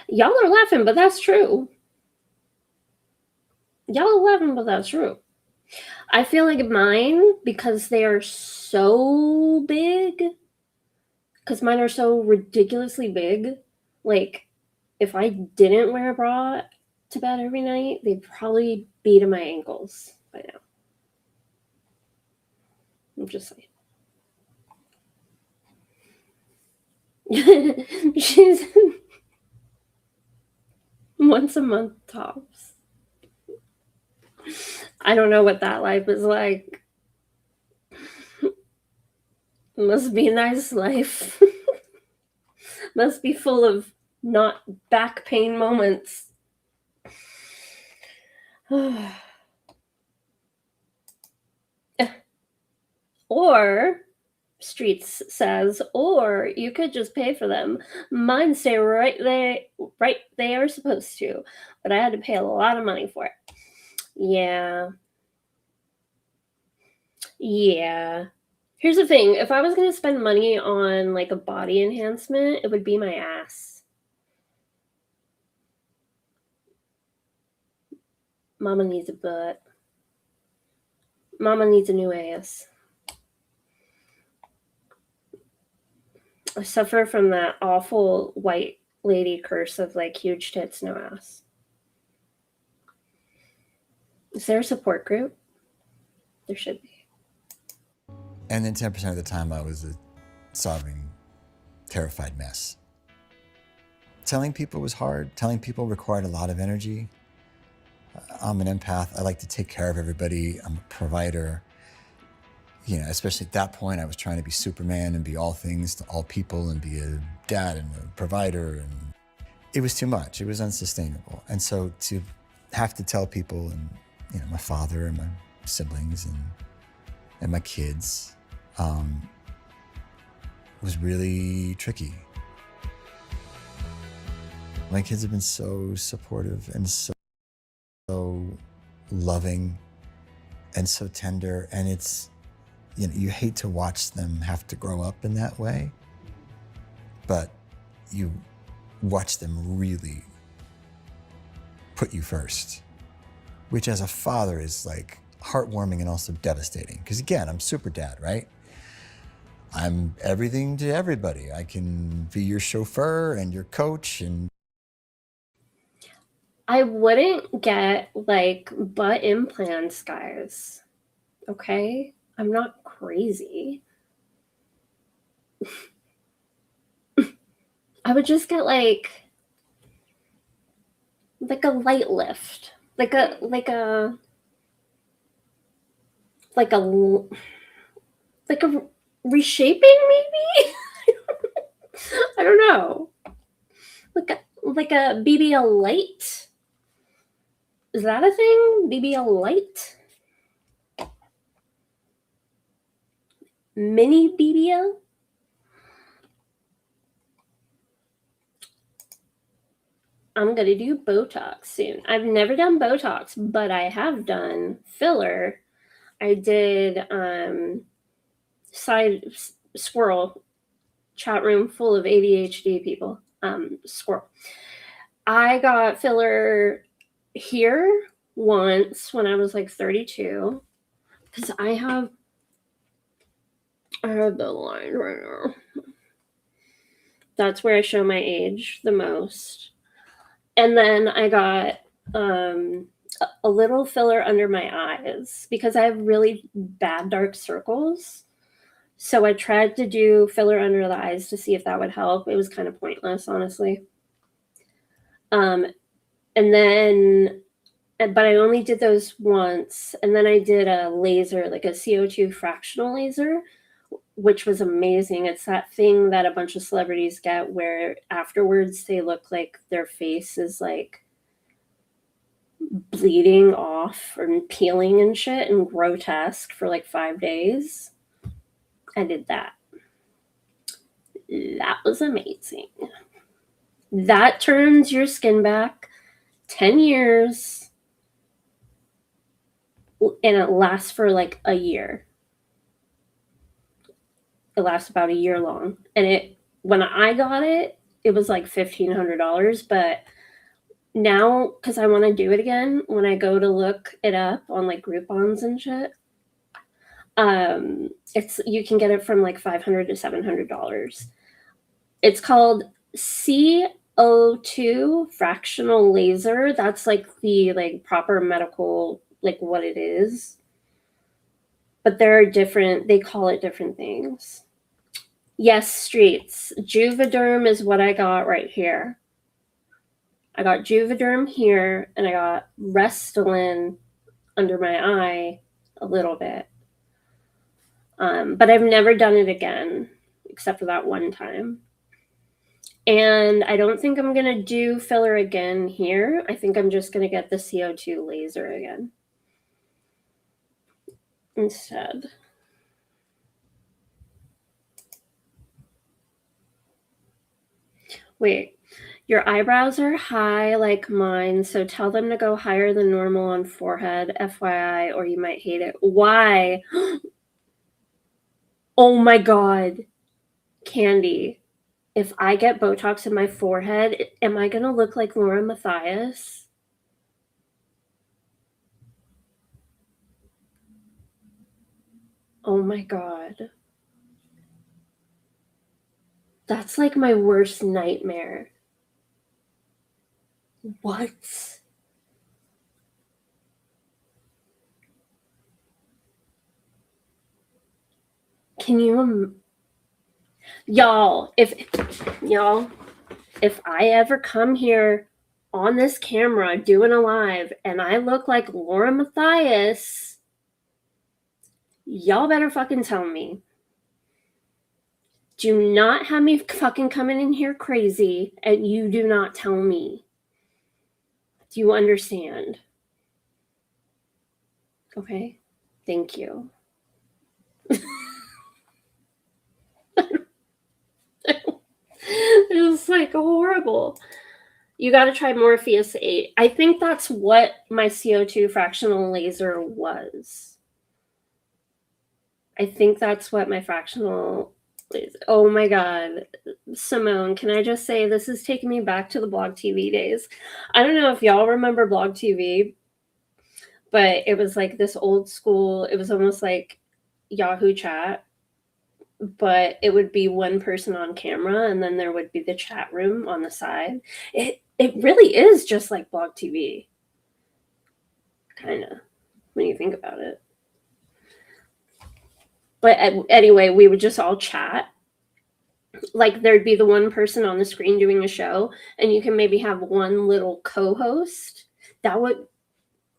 Y'all are laughing, but that's true. Y'all are laughing, but that's true. I feel like mine, because they are so big, because mine are so ridiculously big, like, if I didn't wear a bra to bed every night, they'd probably be to my ankles by now. I'm just saying. She's once a month tops. I don't know what that life is like. Must be a nice life. Must be full of not back pain moments. Or Streets says, or you could just pay for them. Mine stay right they are supposed to, but I had to pay a lot of money for it. Yeah. Here's the thing. If I was going to spend money on like a body enhancement, it would be my ass. Mama needs a butt. Mama needs a new ass. I suffer from that awful white lady curse of like huge tits, no ass. Is there a support group? There should be. And then 10% of the time I was sobbing, terrified mess. Telling people was hard. Telling people required a lot of energy. I'm an empath. I like to take care of everybody. I'm a provider. You know, especially at that point, I was trying to be Superman and be all things to all people and be a dad and a provider. And it was too much. It was unsustainable. And so to have to tell people, and you know, my father and my siblings and my kids, was really tricky. My kids have been so supportive and so loving and so tender, and it's, you know, you hate to watch them have to grow up in that way, but you watch them really put you first, which as a father is like heartwarming and also devastating. Because again, I'm super dad, right? I'm everything to everybody. I can be your chauffeur and your coach. And I wouldn't get like butt implants, guys. Okay? I'm not crazy. I would just get like a light lift. Like a reshaping maybe? I don't know. Like a BBL light? Is that a thing? BBL light? Mini BBL? I'm gonna do Botox soon. I've never done Botox, but I have done filler. I did side squirrel chat room full of ADHD people. Squirrel. I got filler here once when I was like 32, because I have the line right now. That's where I show my age the most. And then I got a little filler under my eyes because I have really bad dark circles. So I tried to do filler under the eyes to see if that would help. It was kind of pointless, honestly. And then, but I only did those once. And then I did a laser, like a CO2 fractional laser, which was amazing. It's that thing that a bunch of celebrities get where afterwards they look like their face is like bleeding off and peeling and shit and grotesque for like 5 days. I did that. That was amazing. That turns your skin back 10 years and it lasts for like a year. It lasts about a year long. And when I got it, it was like $1,500, but now, because I want to do it again, when I go to look it up on like Groupons and shit, you can get it from like $500 to $700. It's called CO2 fractional laser. That's like the like proper medical, like what it is. But there are different, they call it different things. Yes, streets. Juvederm is what I got right here. I got Juvederm here, and I got Restylane under my eye a little bit. But I've never done it again, except for that one time. And I don't think I'm going to do filler again here. I think I'm just going to get the CO2 laser again instead. Wait, your eyebrows are high like mine, so tell them to go higher than normal on forehead, FYI, or you might hate it. Why? Oh my God. Candy, if I get Botox in my forehead, am I going to look like Laura Mathias? Oh my God. That's like my worst nightmare. What? Can you Y'all, if I ever come here on this camera doing a live and I look like Laura Mathias, y'all better fucking tell me. Do not have me fucking coming in here crazy and you do not tell me. Do you understand? Okay. Thank you. It was like horrible. You got to try Morpheus 8. I think that's what my CO2 fractional laser was. I think that's what my fractional laser. Oh my God. Simone, can I just say this is taking me back to the Blog TV days. I don't know if y'all remember Blog TV, but it was like this old school, it was almost like Yahoo Chat, but it would be one person on camera and then there would be the chat room on the side. It really is just like Blog TV, kind of, when you think about it. But anyway, we would just all chat. Like there'd be the one person on the screen doing a show, and you can maybe have one little co-host. That would,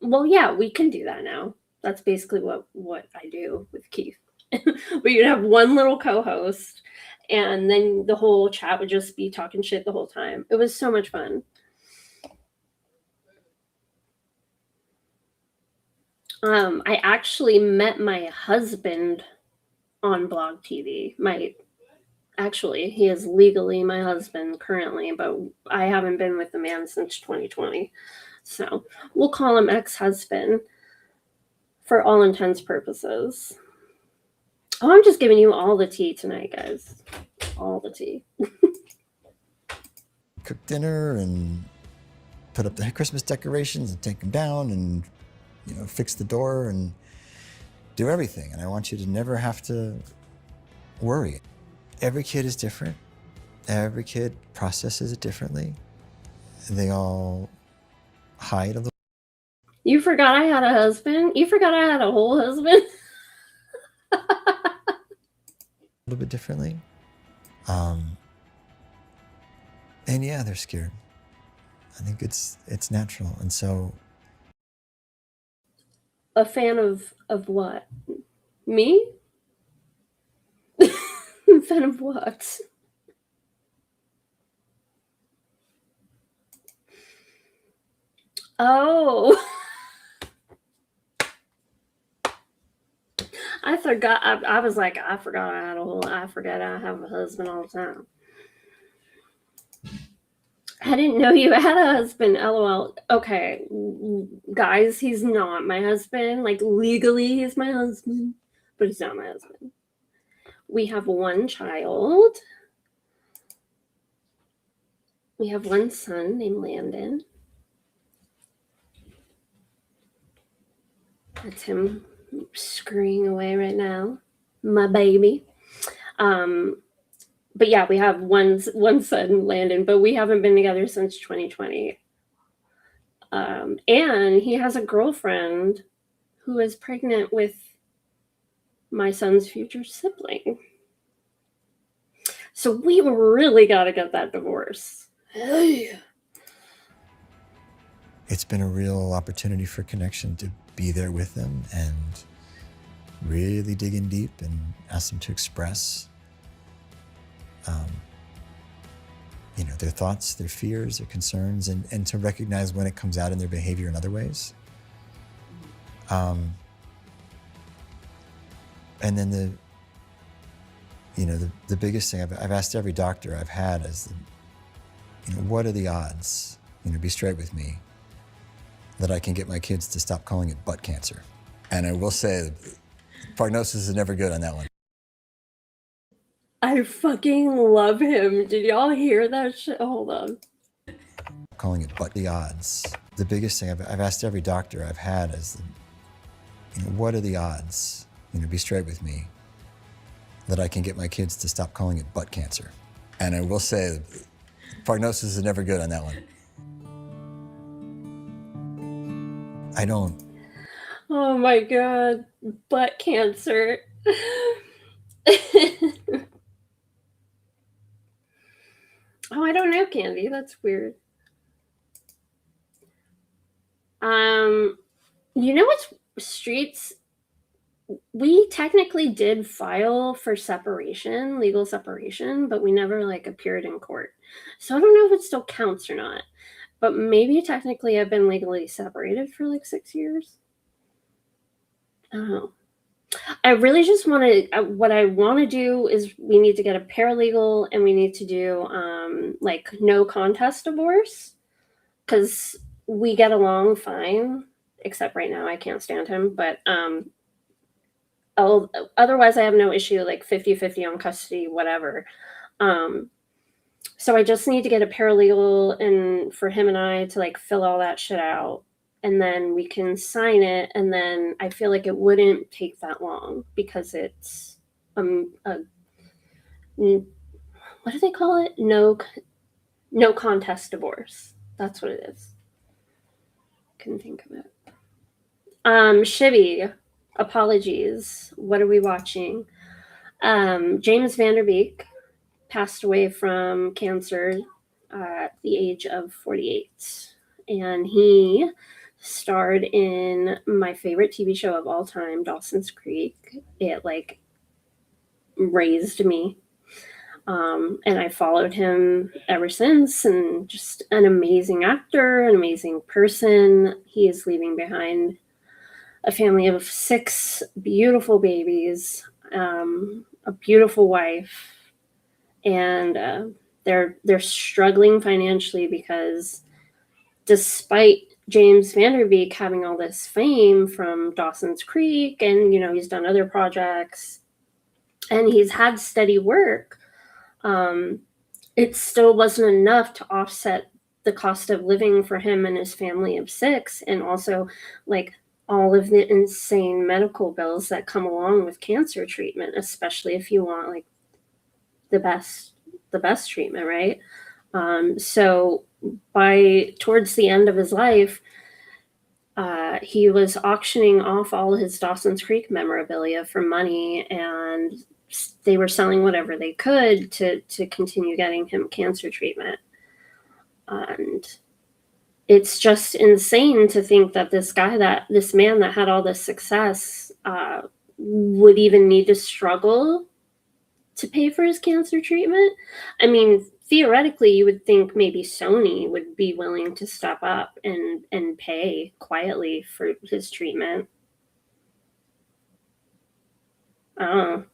well, yeah, we can do that now. That's basically what I do with Keith. But you'd have one little co-host, and then the whole chat would just be talking shit the whole time. It was so much fun. I actually met my husband on Blog TV. Actually, he is legally my husband currently, but I haven't been with the man since 2020. So we'll call him ex-husband for all intents purposes. Oh, I'm just giving you all the tea tonight, guys. All the tea. Cook dinner and put up the Christmas decorations and take them down and, fix the door and do everything. And I want you to never have to worry. Every kid is different. Every kid processes it differently. They all hide a little. You forgot I had a husband? You forgot I had a whole husband? A little bit differently. And yeah, they're scared. I think it's natural. And so. A fan of what? Me? Fan of what? Oh. I forgot. I was like, I forgot I forget I have a husband all the time. I didn't know you had a husband. LOL. Okay, guys, he's not my husband. Like, legally, he's my husband, but he's not my husband. We have one child. We have one son named Landon. That's him scurrying away right now. My baby. But yeah, we have one son, Landon, but we haven't been together since 2020. And he has a girlfriend who is pregnant with my son's future sibling. So we really got to get that divorce. Hey. It's been a real opportunity for connection to be there with them and really dig in deep and ask them to express their thoughts, their fears, their concerns, and to recognize when it comes out in their behavior in other ways. And then the biggest thing I've asked every doctor I've had is, what are the odds, be straight with me, that I can get my kids to stop calling it butt cancer? And I will say, prognosis is never good on that one. I fucking love him. Did y'all hear that shit? Hold on. Calling it butt, the odds. The biggest thing I've asked every doctor I've had is, what are the odds, be straight with me, that I can get my kids to stop calling it butt cancer? And I will say, prognosis is never good on that one. I don't. Oh my God. Butt cancer. Oh, I don't know, Candy. That's weird. You know what's streets? We technically did file for separation, legal separation, but we never like appeared in court. So I don't know if it still counts or not. But maybe technically I've been legally separated for like 6 years. I don't know. I really just want to. What I want to do is we need to get a paralegal, and we need to do like no contest divorce, because we get along fine. Except right now, I can't stand him. But otherwise, I have no issue. Like 50-50 on custody, whatever. Um, so I just need to get a paralegal, and for him and I to like fill all that shit out, and then we can sign it, and then I feel like it wouldn't take that long because it's a what do they call it? No contest divorce. That's what it is. Couldn't think of it. Shibby, apologies. What are we watching? James Van Der Beek passed away from cancer at the age of 48. And he starred in my favorite TV show of all time, Dawson's Creek. It like raised me. And I followed him ever since, and just an amazing actor, an amazing person. He is leaving behind a family of 6 beautiful babies, a beautiful wife, and they're struggling financially because despite James Van Der Beek having all this fame from Dawson's Creek, and he's done other projects and he's had steady work, it still wasn't enough to offset the cost of living for him and his family of 6, and also like all of the insane medical bills that come along with cancer treatment, especially if you want like the best treatment, right? So towards the end of his life, he was auctioning off all his Dawson's Creek memorabilia for money, and they were selling whatever they could to continue getting him cancer treatment. And it's just insane to think that this man that had all this success would even need to struggle to pay for his cancer treatment. I mean, theoretically, you would think maybe Sony would be willing to step up and pay quietly for his treatment. I don't know.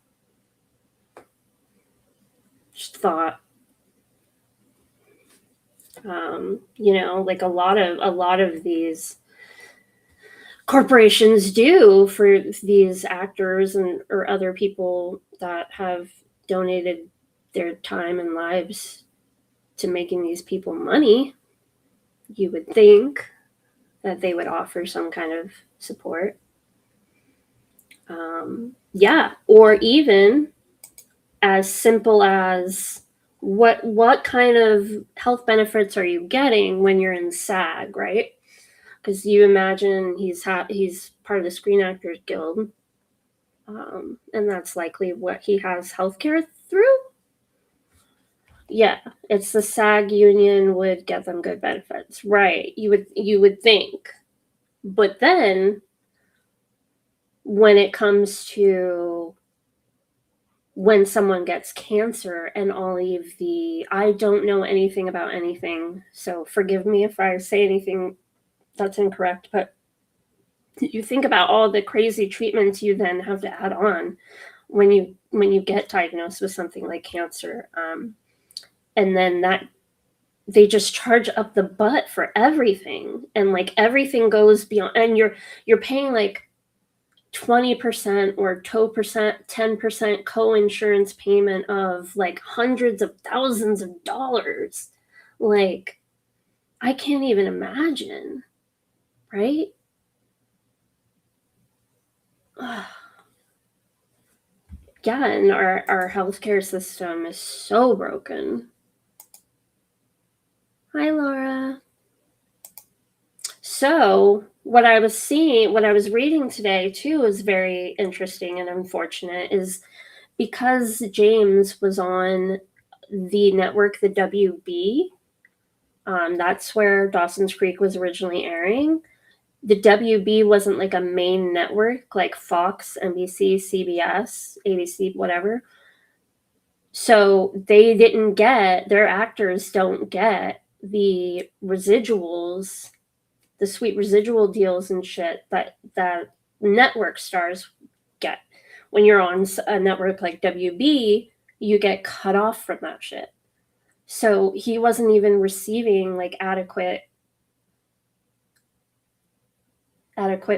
Just thought. Like a lot of these corporations do for these actors or other people that have donated their time and lives to making these people money. You would think that they would offer some kind of support. Or even as simple as what kind of health benefits are you getting when you're in SAG, right? Because you imagine he's part of the Screen Actors Guild, and that's likely what he has healthcare through. Yeah, it's the SAG union would get them good benefits, right? You would think, but then when it comes to when someone gets cancer and all of I don't know anything about anything, so forgive me if I say anything that's incorrect, but you think about all the crazy treatments you then have to add on when you get diagnosed with something like cancer, and then that they just charge up the butt for everything, and like everything goes beyond, and you're paying like 20% or 2%, 10% co-insurance payment of like hundreds of thousands of dollars. Like, I can't even imagine, right? Yeah, and our healthcare system is so broken. Hi, Laura. So what I was reading today too is very interesting and unfortunate, is because James was on the network, the WB, that's where Dawson's Creek was originally airing. The WB wasn't like a main network like Fox, NBC, CBS, ABC, whatever. So they didn't get, their actors don't get the residuals, the sweet residual deals and shit that network stars get. When you're on a network like WB, you get cut off from that shit. So he wasn't even receiving like adequate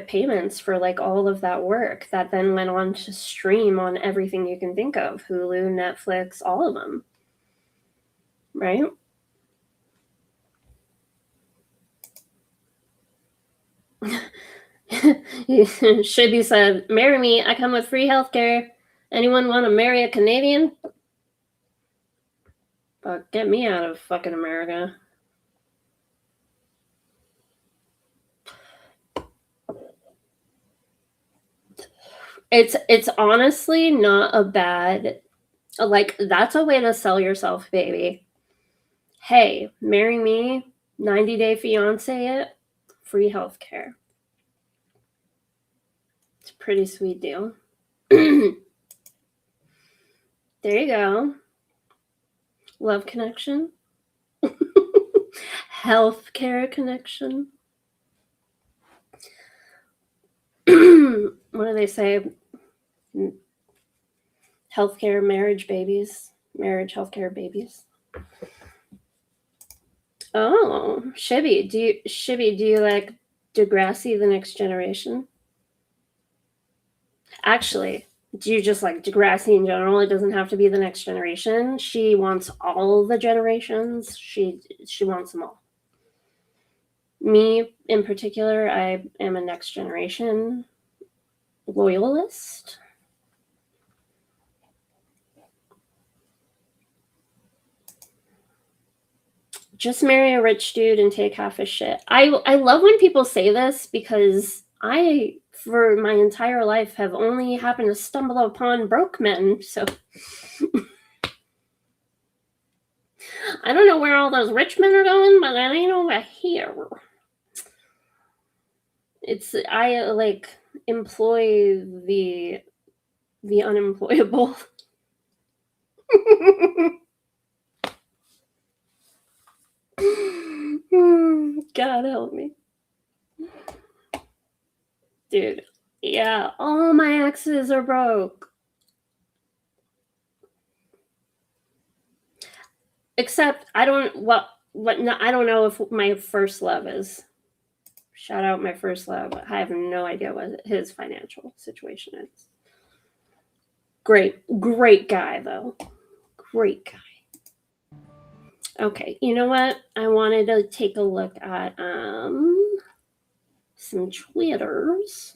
payments for like all of that work that then went on to stream on everything you can think of, Hulu, Netflix, all of them. Right? Shibby said, "Marry me, I come with free healthcare. Anyone want to marry a Canadian? But get me out of fucking America." It's honestly not a bad, like, that's a way to sell yourself, baby. Hey, marry me, 90-day fiance it, free healthcare. It's a pretty sweet deal. There you go. Love connection. Healthcare connection. What do they say? Healthcare marriage babies. Marriage healthcare babies. Oh, Shibby, do you like Degrassi the Next Generation? Actually, do you just like Degrassi in general? It doesn't have to be the next generation. She wants all the generations. She wants them all. Me in particular, I am a next generation loyalist. Just marry a rich dude and take half his shit. I love when people say this because I, for my entire life, have only happened to stumble upon broke men. So I don't know where all those rich men are going, but I ain't over here. I like employ the unemployable. God help me. Dude, yeah, all my exes are broke. Except I don't I don't know if my first love is. Shout out my first love. I have no idea what his financial situation is. Great guy though. Great guy. Okay, you know what? I wanted to take a look at some Twitters.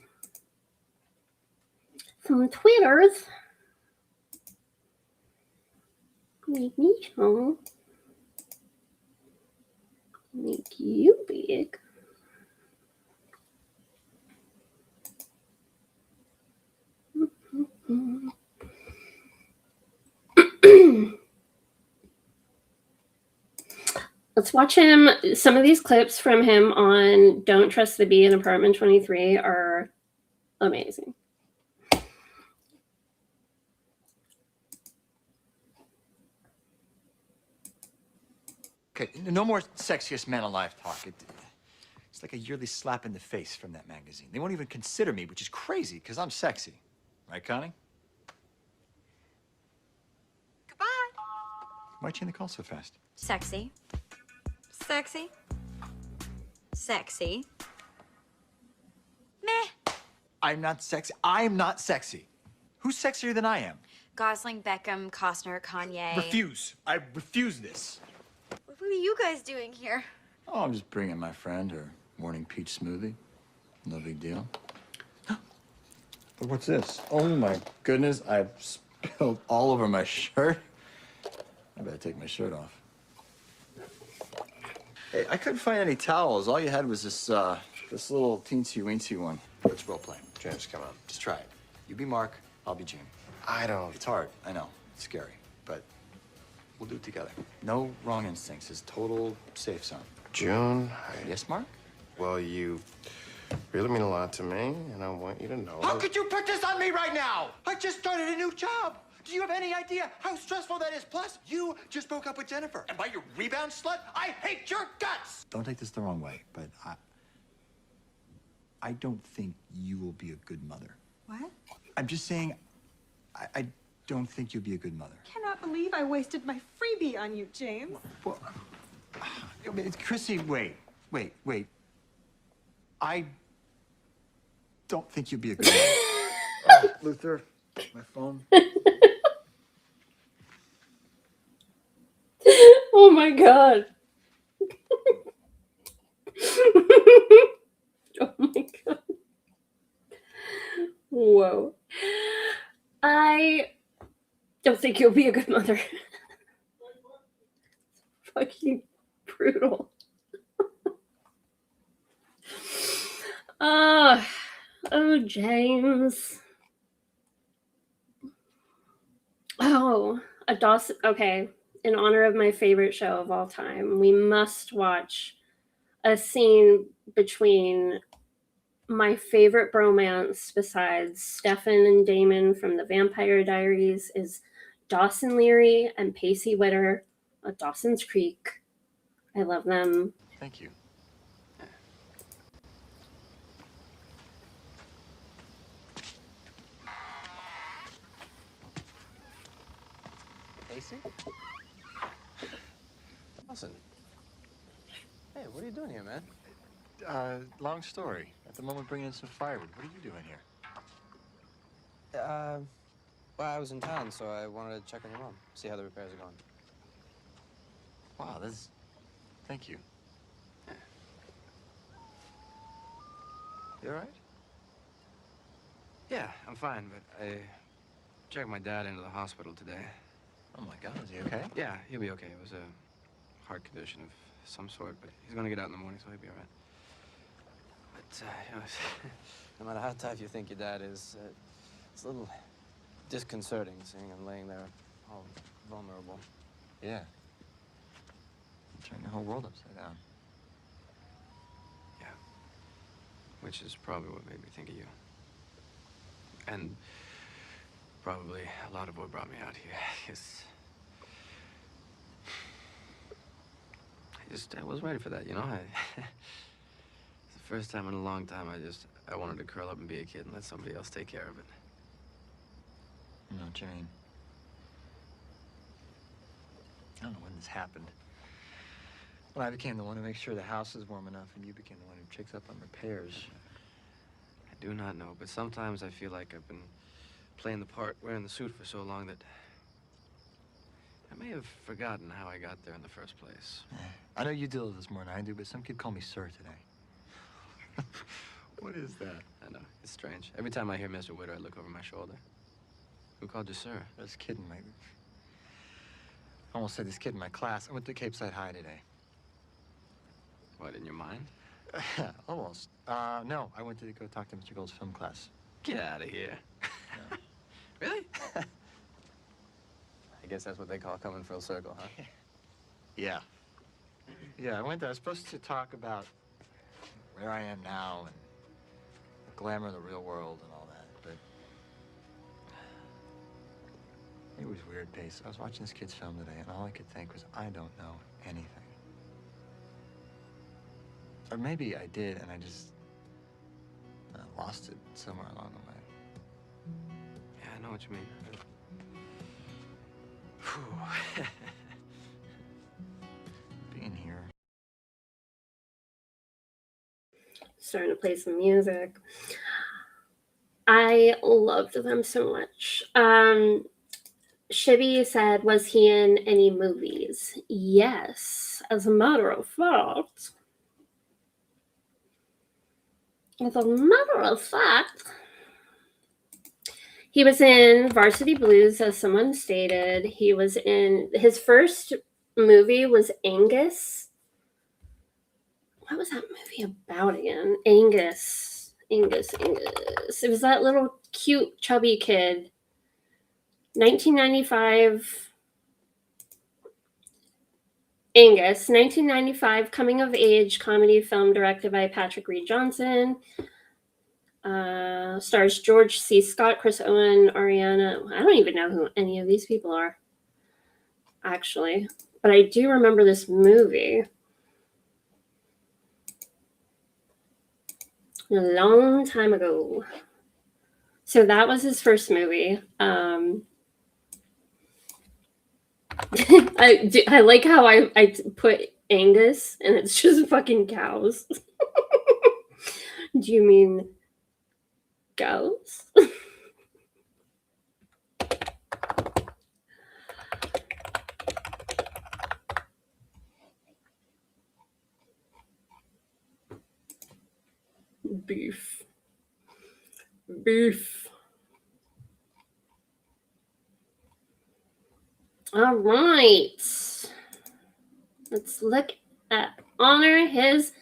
Make me small. Make you big. Let's watch him. Some of these clips from him on Don't Trust the Bee in Apartment 23 are amazing. Okay, no more sexiest man alive talk. It's like a yearly slap in the face from that magazine. They won't even consider me, which is crazy, because I'm sexy. Right, Connie? Goodbye. Why'd you end the call so fast? Sexy. Sexy. Sexy. Meh. I'm not sexy. I'm not sexy. Who's sexier than I am? Gosling, Beckham, Costner, Kanye. Refuse. I refuse this. What are you guys doing here? Oh, I'm just bringing my friend her morning peach smoothie. No big deal. But what's this? Oh my goodness, I've spilled all over my shirt. I better take my shirt off. Hey, I couldn't find any towels. All you had was this little teensy-weensy one. Let's role play. James, come on. Just try it. You be Mark, I'll be Jim. I don't. It's hard, I know. It's scary, but We'll do it together. No wrong instincts. It's total safe zone. June, Yes, Mark? well, you really mean a lot to me, and I want you to know. How could you put this on me right now? I just started a new job. Do you have any idea how stressful that is? Plus, you just broke up with Jennifer. And by your rebound slut, I hate your guts! Don't take this the wrong way, but I don't think you will be a good mother. What? I'm just saying, I don't think you'll be a good mother. Cannot believe I wasted my freebie on you, James. Well, Chrissy, wait. I don't think you'll be a good mother. Luther, my phone. Oh my god. Oh my god. Whoa. I don't think you'll be a good mother. Fucking brutal. Oh, James. Oh, a Dawson. Okay, in honor of my favorite show of all time, we must watch a scene between my favorite bromance besides Stefan and Damon from the Vampire Diaries is Dawson Leary and Pacey Witter at Dawson's Creek. I love them. Thank you. Casey? Listen. Hey, what are you doing here, man? Long story. At the moment, bringing in some firewood. What are you doing here? Well, I was in town, so I wanted to check on your mom, see how the repairs are going. Wow, thank you. You all right? Yeah, I'm fine, but I checked my dad into the hospital today. Oh my God, is he okay? Yeah, he'll be okay. It was a heart condition of some sort, but he's gonna get out in the morning, so he'll be all right. But, you know, no matter how tough you think your dad is, it's a little disconcerting seeing him laying there all vulnerable. Yeah. Turning the whole world upside down. Yeah. Which is probably what made me think of you. And probably a lot of what brought me out here. I was ready for that, you know? It's the first time in a long time I wanted to curl up and be a kid and let somebody else take care of it. I know what you mean. I don't know when this happened. When I became the one who makes sure the house is warm enough, and you became the one who checks up on repairs. I do not know, but sometimes I feel like I've been playing the part, wearing the suit for so long that I may have forgotten how I got there in the first place. I know you deal with this more than I do, but some kid called me sir today. What is that? I know, it's strange. Every time I hear Mr. Witter, I look over my shoulder. Who called you sir? This kid in my... I almost said this kid in my class. I went to Cape Side High today. What, in your mind? Almost. No, I went to go talk to Mr. Gold's film class. Get out of here. No. Really? I guess that's what they call coming full circle, huh? Yeah. Yeah, I went there. I was supposed to talk about where I am now and the glamour of the real world and all that, but it was weird, Pace. I was watching this kid's film today, and all I could think was, I don't know anything. Or maybe I did, and I just lost it somewhere along the way. Yeah, I know what you mean. Being here. Starting to play some music. I loved them so much. Shibby said, was he in any movies? Yes. As a matter of fact, he was in Varsity Blues, as someone stated. He was in, his first movie was Angus. What was that movie about again? Angus. It was that little cute, chubby kid. 1995. Angus, 1995 coming of age comedy film directed by Patrick Reed Johnson. Stars George C. Scott, Chris Owen, Ariana. I don't even know who any of these people are, actually. But I do remember this movie. A long time ago. So that was his first movie. I like how I put Angus and it's just fucking cows. Do you mean cows? Beef. Beef. All right. Let's look at honor his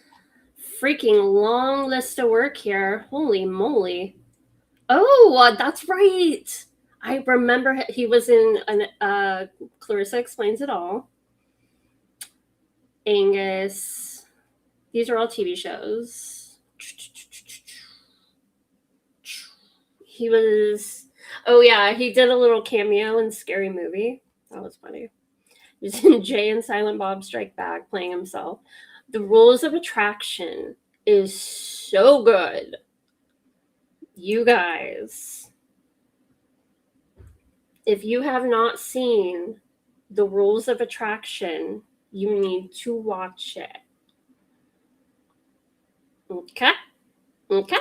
freaking long list of work here. Holy moly. Oh, that's right. I remember he was in Clarissa Explains It All. Angus. These are all TV shows. He was, oh yeah, he did a little cameo in Scary Movie. That was funny. He was in Jay and Silent Bob Strike Back playing himself. The Rules of Attraction is so good. You guys, if you have not seen The Rules of Attraction, you need to watch it. Okay? Okay?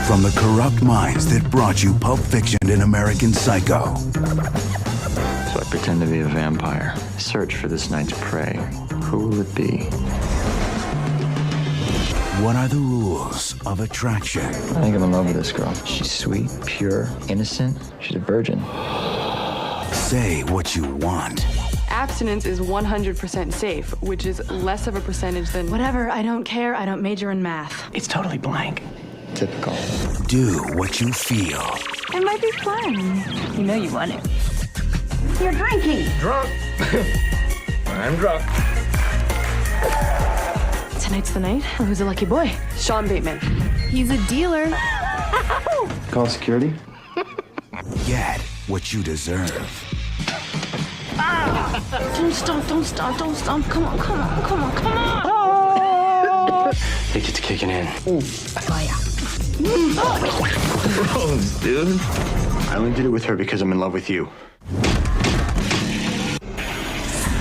From the corrupt minds that brought you Pulp Fiction and American Psycho. So I pretend to be a vampire. Search for this night's prey. Who will it be? What are the rules of attraction? I think I'm in love with this girl. She's sweet, pure, innocent. She's a virgin. Say what you want. Abstinence is 100% safe, which is less of a percentage than... Whatever, I don't care. I don't major in math. It's totally blank. Typical. Do what you feel. It might be fun. You know you want it. You're drinking. Drunk. I'm drunk. Tonight's the night. Oh, who's a lucky boy? Sean Bateman. He's a dealer. Call security. Get what you deserve. Don't stop, don't stop, don't stop. Come on, come on, come on, come on. I think it's kicking in. Oh, yeah. Gross, dude. I only did it with her because I'm in love with you.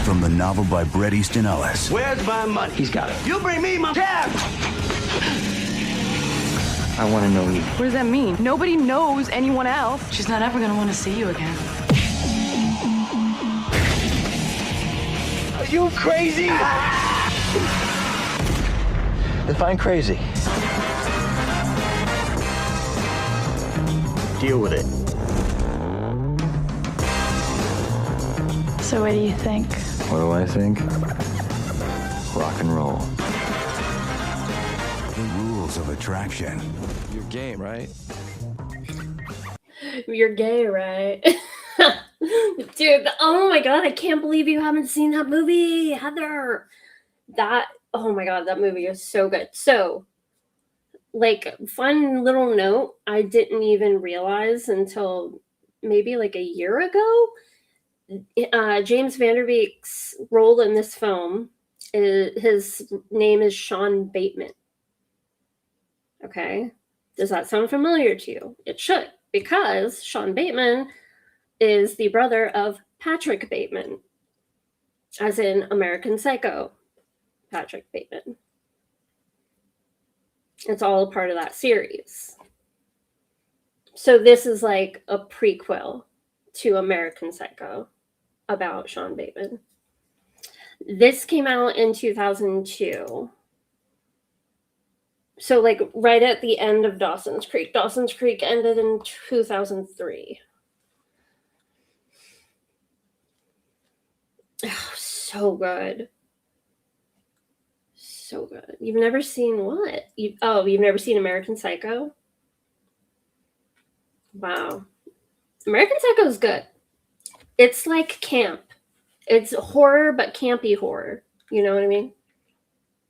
From the novel by Bret Easton Ellis. Where's my money? He's got it. You bring me my cash. I want to know you. What does that mean? Nobody knows anyone else. She's not ever gonna want to see you again. Are you crazy? Define crazy. Deal with it. So what do you think? What do I think? Rock and roll. The rules of attraction. You're game, right? You're gay, right? Dude, oh my god, I can't believe you haven't seen that movie, Heather. Oh my god, that movie is so good. So, like, fun little note, I didn't even realize until maybe like a year ago. James Van Der Beek's role in this film, his name is Sean Bateman. Okay? Does that sound familiar to you? It should, because Sean Bateman is the brother of Patrick Bateman, as in American Psycho, Patrick Bateman. It's all a part of that series. So this is like a prequel to American Psycho about Sean Bateman. This came out in 2002. So like right at the end of Dawson's Creek. Dawson's Creek ended in 2003. Oh, so good. So good. You've never seen what? You've never seen American Psycho? Wow. American Psycho is good. It's like camp. It's horror, but campy horror. You know what I mean?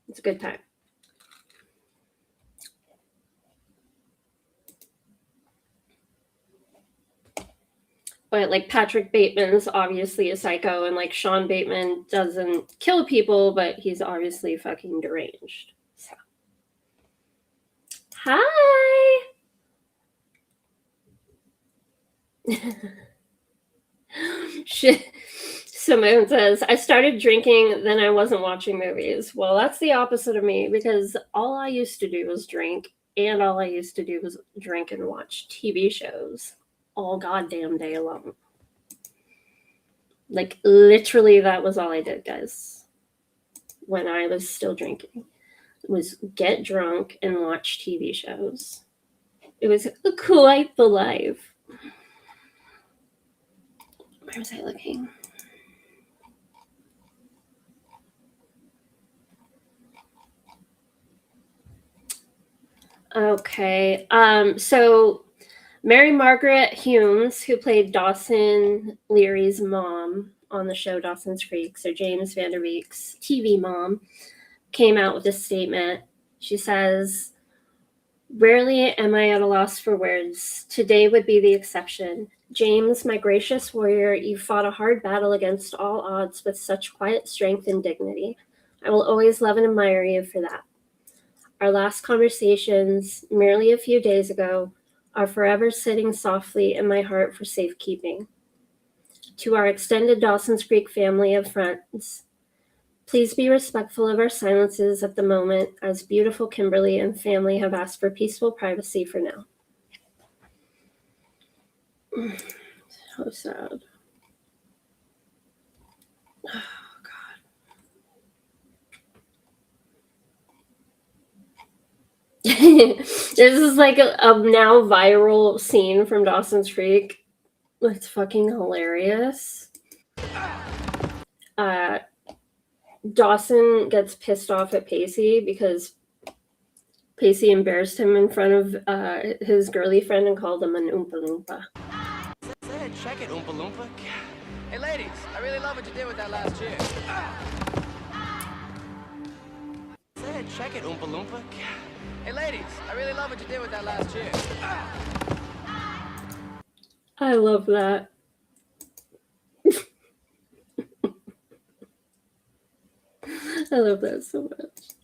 It's a good time. But like Patrick Bateman's obviously a psycho, and like Sean Bateman doesn't kill people, but he's obviously fucking deranged. So. Hi. Shit. Simone says, I started drinking, then I wasn't watching movies. Well, that's the opposite of me because all I used to do was drink, and all I used to do was drink and watch TV shows all goddamn day long. Like, literally, that was all I did, guys, when I was still drinking. Was get drunk and watch TV shows. It was quite the life. Where was I looking? Okay. So Mary Margaret Humes, who played Dawson Leary's mom on the show Dawson's Creek, so James Van Der Beek's TV mom, came out with a statement. She says, rarely am I at a loss for words. Today would be the exception. James, my gracious warrior, you fought a hard battle against all odds with such quiet strength and dignity. I will always love and admire you for that. Our last conversations, merely a few days ago, are forever sitting softly in my heart for safekeeping. To our extended Dawson's Creek family of friends, please be respectful of our silences at the moment, as beautiful Kimberly and family have asked for peaceful privacy for now. So sad. Oh, this is like a now viral scene from Dawson's Creek. It's fucking hilarious. Dawson gets pissed off at Pacey because Pacey embarrassed him in front of his girly friend and called him an Oompa Loompa. Check it, Oompa Loompa. Hey, ladies, I really love what you did with that last cheer. Check it, Oompa Loompa. Hey, ladies, I really love what you did with that last cheer. I love that. I love that so much.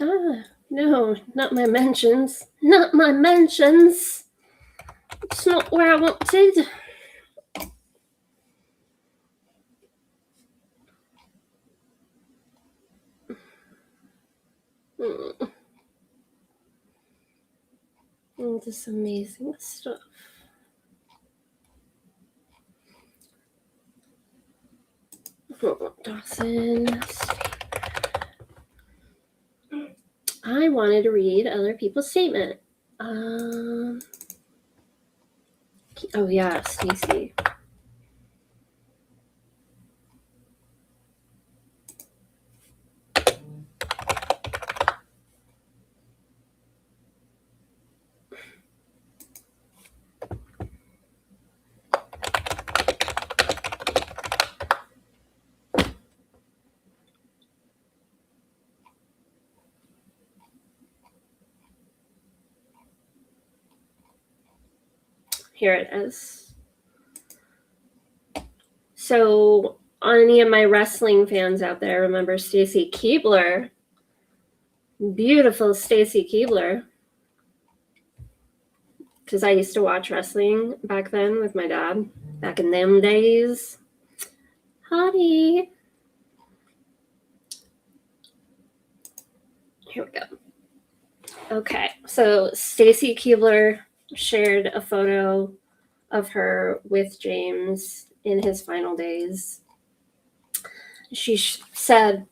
Ah, no, not my mentions. Not my mentions. It's not where I wanted. This amazing stuff. Dawson. I wanted to read other people's statement. Oh yeah, Stacy. Here it is. So, any of my wrestling fans out there remember Stacy Keibler? Beautiful Stacy Keibler. Because I used to watch wrestling back then with my dad, back in them days. Hottie. Here we go. Okay, so Stacy Keibler shared a photo of her with James in his final days. She said,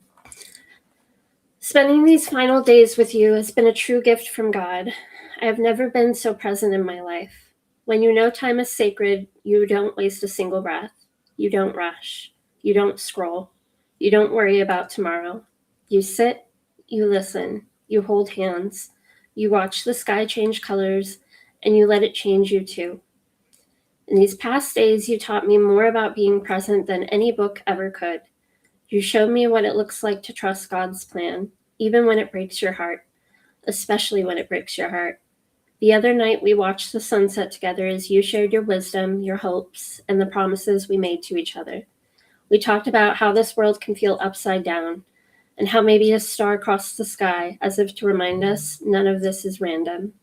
spending these final days with you has been a true gift from God. I have never been so present in my life. When you know time is sacred, you don't waste a single breath. You don't rush. You don't scroll. You don't worry about tomorrow. You sit, you listen, you hold hands, you watch the sky change colors, and you let it change you too. In these past days, you taught me more about being present than any book ever could. You showed me what it looks like to trust God's plan, even when it breaks your heart, especially when it breaks your heart. The other night, we watched the sunset together as you shared your wisdom, your hopes, and the promises we made to each other. We talked about how this world can feel upside down, and how maybe a star crossed the sky, as if to remind us none of this is random.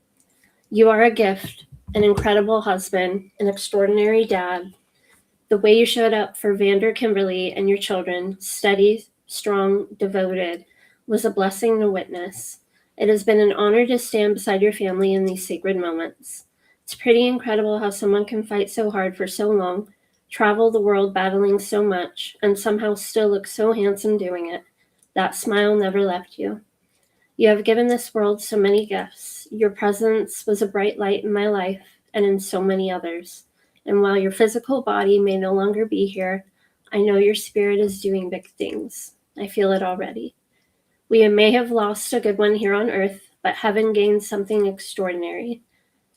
You are a gift, an incredible husband, an extraordinary dad. The way you showed up for Vander Kimberly and your children, steady, strong, devoted, was a blessing to witness. It has been an honor to stand beside your family in these sacred moments. It's pretty incredible how someone can fight so hard for so long, travel the world battling so much, and somehow still look so handsome doing it. That smile never left you. You have given this world so many gifts. Your presence was a bright light in my life and in so many others. And while your physical body may no longer be here, I know your spirit is doing big things. I feel it already. We may have lost a good one here on earth, but heaven gains something extraordinary.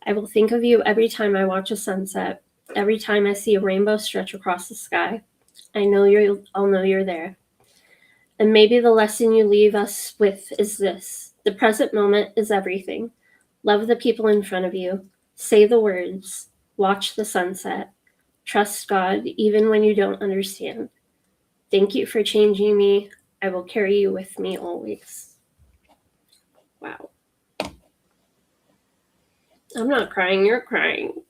I will think of you every time I watch a sunset, every time I see a rainbow stretch across the sky. I'll know you're there. And maybe the lesson you leave us with is this: the present moment is everything. Love the people in front of you. Say the words. Watch the sunset. Trust God even when you don't understand. Thank you for changing me. I will carry you with me always. Wow. I'm not crying, you're crying.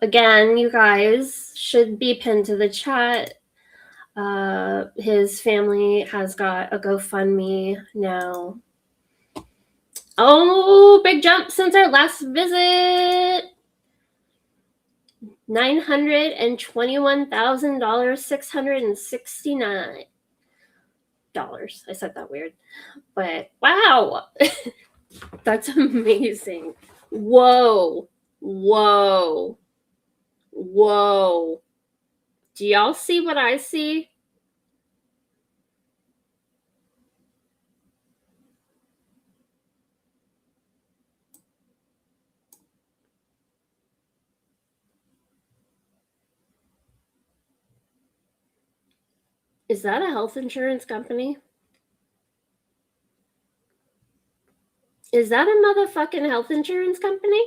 Again, you guys should be pinned to the chat. His family has got a GoFundMe now. Oh, big jump since our last visit. $921,669. I said that weird, but wow. That's amazing. Whoa. Whoa. Whoa. Do y'all see what I see? Is that a health insurance company? Is that a motherfucking health insurance company?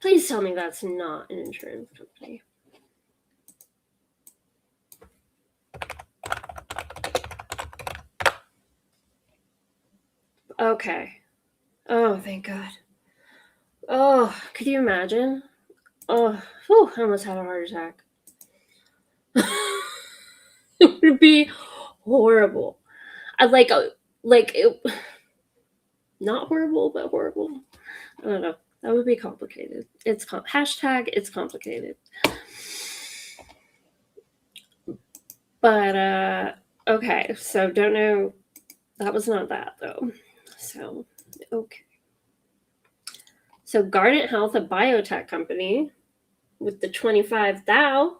Please tell me that's not an insurance company. Okay. Oh, thank God. Oh, could you imagine? Oh, whew, I almost had a heart attack. It would be horrible. I like it, not horrible, but horrible. I don't know. That would be complicated. It's hashtag it's complicated. But okay, so don't know. That was not that though. So okay. So Guardant Health, a biotech company, with the 25 thou.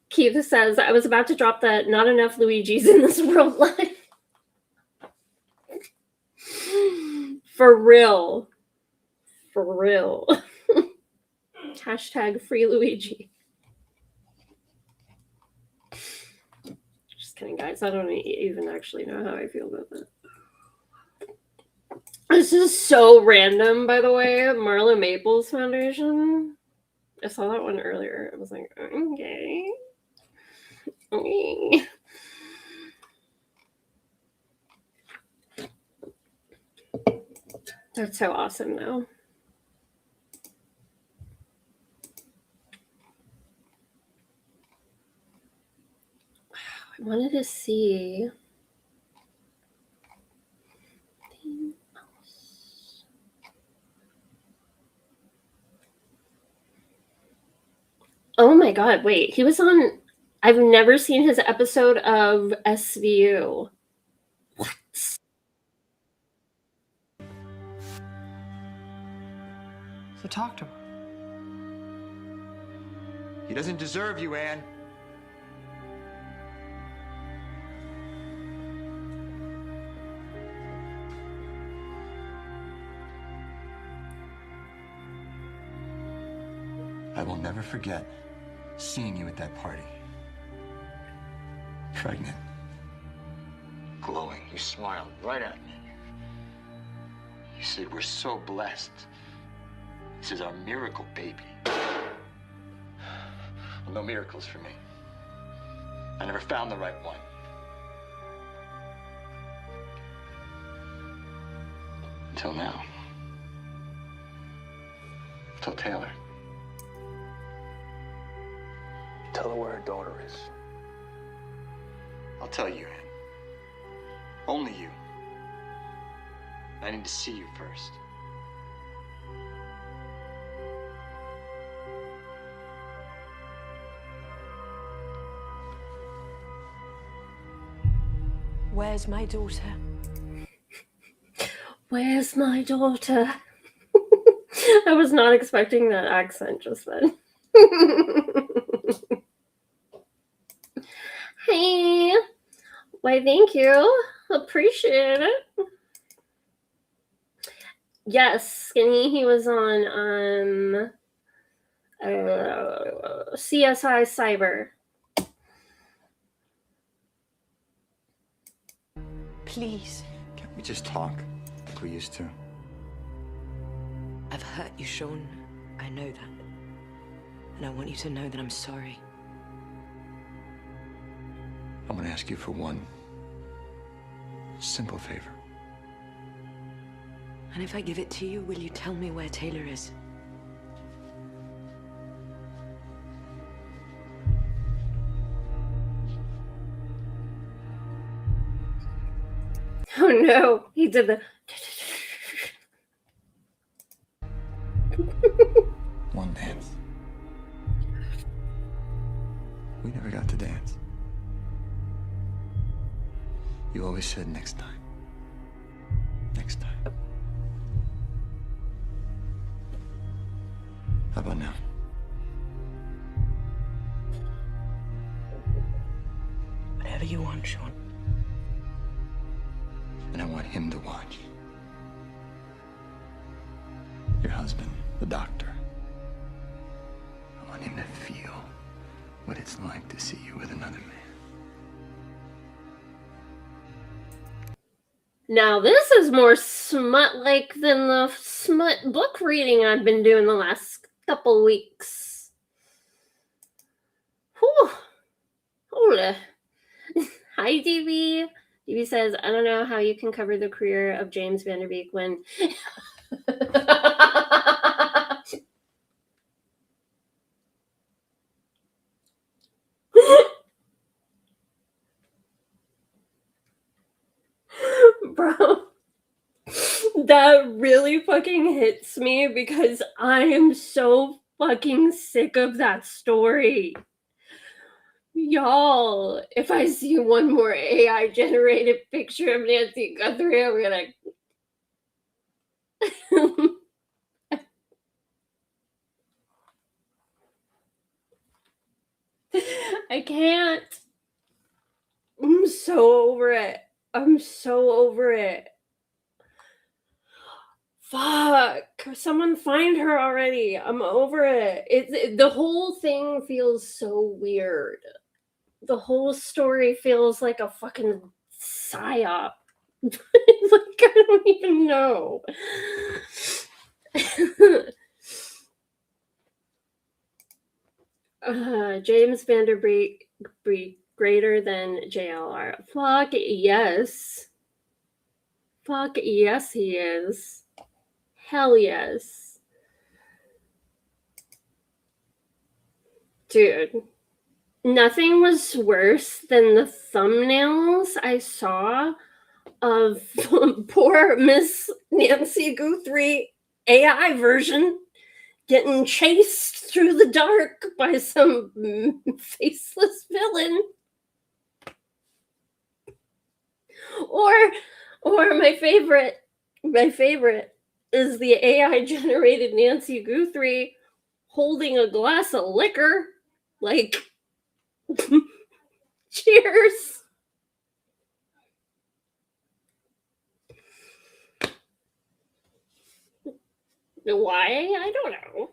Keith says, I was about to drop that not enough Luigi's in this world line. For real. For real. Hashtag free Luigi. Just kidding, guys. I don't even actually know how I feel about that. This is so random, by the way. Marla Maples Foundation. I saw that one earlier. I was like, okay. Okay. That's so awesome, though. I wanted to see. Oh my God, wait. He was on. I've never seen his episode of SVU. What? So talk to her. He doesn't deserve you, Anne. I will never forget seeing you at that party. Pregnant. Glowing. You smiled right at me. You said, we're so blessed. This is our miracle baby. Well, no miracles for me. I never found the right one. Until now. Until Taylor. Tell her where her daughter is. I'll tell you, Anne. Only you. I need to see you first. Where's my daughter? Where's my daughter? I was not expecting that accent just then. Hey, why, thank you. Appreciate it. Yes, Skinny, he was on CSI Cyber. Please. Can't we just talk like we used to? I've hurt you, Sean. I know that. And I want you to know that I'm sorry. I'm gonna ask you for one simple favor. And if I give it to you, will you tell me where Taylor is? Oh no, he did the... One dance. We never got to dance. You always said next time. Next time. How about now? Whatever you want, Sean. And I want him to watch. Your husband, the doctor. I want him to feel what it's like to see you with another man. Now this is more smut-like than the smut book reading I've been doing the last couple weeks. Whew. Holy. Hi, DB. DB says, I don't know how you can cover the career of James Van Der Beek when... Bro, that really fucking hits me because I am so fucking sick of that story. Y'all, if I see one more AI generated picture of Nancy Guthrie, I'm gonna... I can't. I'm so over it. I'm so over it. Fuck. Someone find her already. I'm over it. The whole thing feels so weird. The whole story feels like a fucking psyop. Like, I don't even know. James Van Der Beek greater than JLR. Fuck yes. Fuck yes, he is. Hell yes. Dude. Nothing was worse than the thumbnails I saw of poor Miss Nancy Guthrie AI version getting chased through the dark by some faceless villain. Or my favorite is the AI generated Nancy Guthrie holding a glass of liquor Like, cheers. Why? I don't know.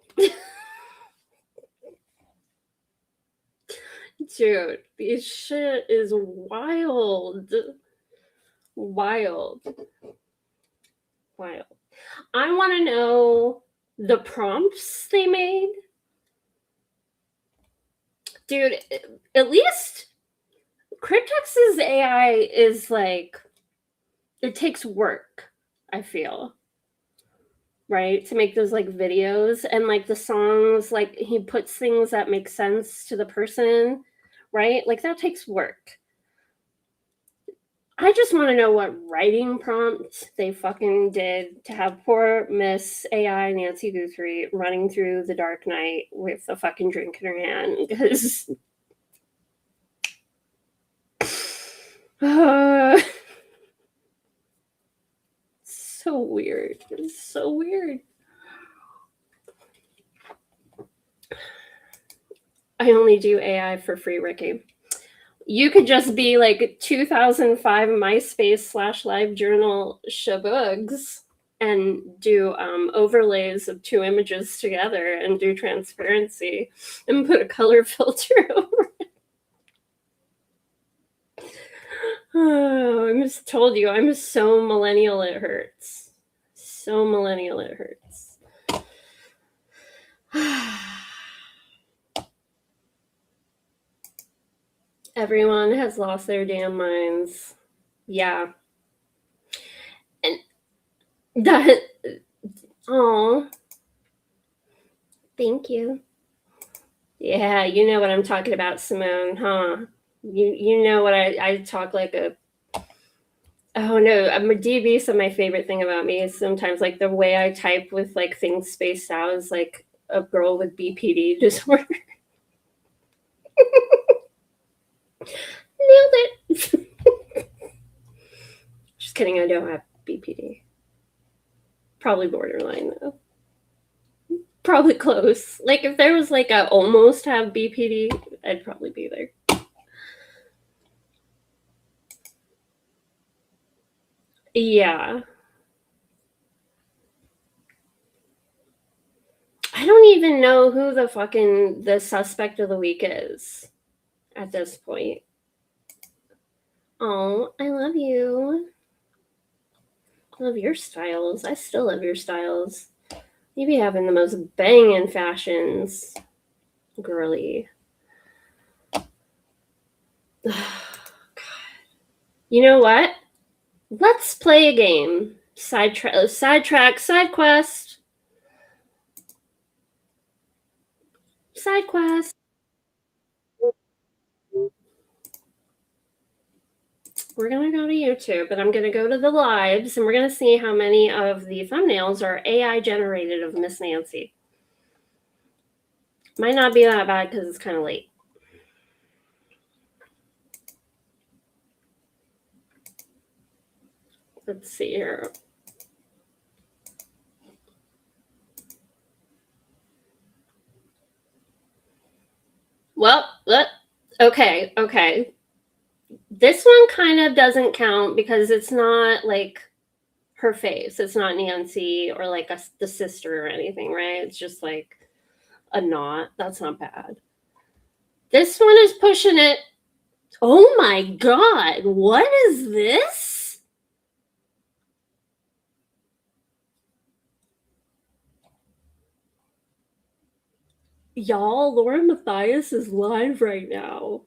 Dude, this shit is wild. Wild. Wild. I want to know the prompts they made. Dude, at least Cryptex's AI is like, it takes work, I feel. Right? To make those like videos and like the songs, like he puts things that make sense to the person, right? Like that takes work. I just want to know what writing prompt they fucking did to have poor Miss AI Nancy Guthrie running through the dark night with a fucking drink in her hand. Because so weird. It's so weird. I only do AI for free, Ricky. You could just be like 2005 MySpace / LiveJournal shabugs and do overlays of 2 images together and do transparency and put a color filter over it. Oh, I just told you, I'm so millennial it hurts. So millennial it hurts. Everyone has lost their damn minds. Yeah. And that, oh, thank you. Yeah, you know what I'm talking about, Simone, huh? You know what I talk like a, oh no, I'm a DB, so my favorite thing about me is sometimes like the way I type with like things spaced out is like a girl with BPD disorder. Nailed it. Just kidding, I don't have BPD. Probably borderline though. Probably close. Like if there was like a almost have BPD, I'd probably be there. Yeah. I don't even know who the suspect of the week is at this point. Oh, I love you. I love your styles. I still love your styles. You be having the most banging fashions, girly. God. You know what? Let's play a game. Sidetrack, side quest. Side quest. We're going to go to YouTube, and I'm going to go to the lives, and we're going to see how many of the thumbnails are AI generated of Miss Nancy. Might not be that bad because it's kind of late. Let's see here. Well, okay. This one kind of doesn't count because it's not like her face. It's not Nancy or like the sister or anything, right? It's just like a knot. That's not bad. This one is pushing it. Oh my God. What is this? Y'all, Lauren Matthias is live right now.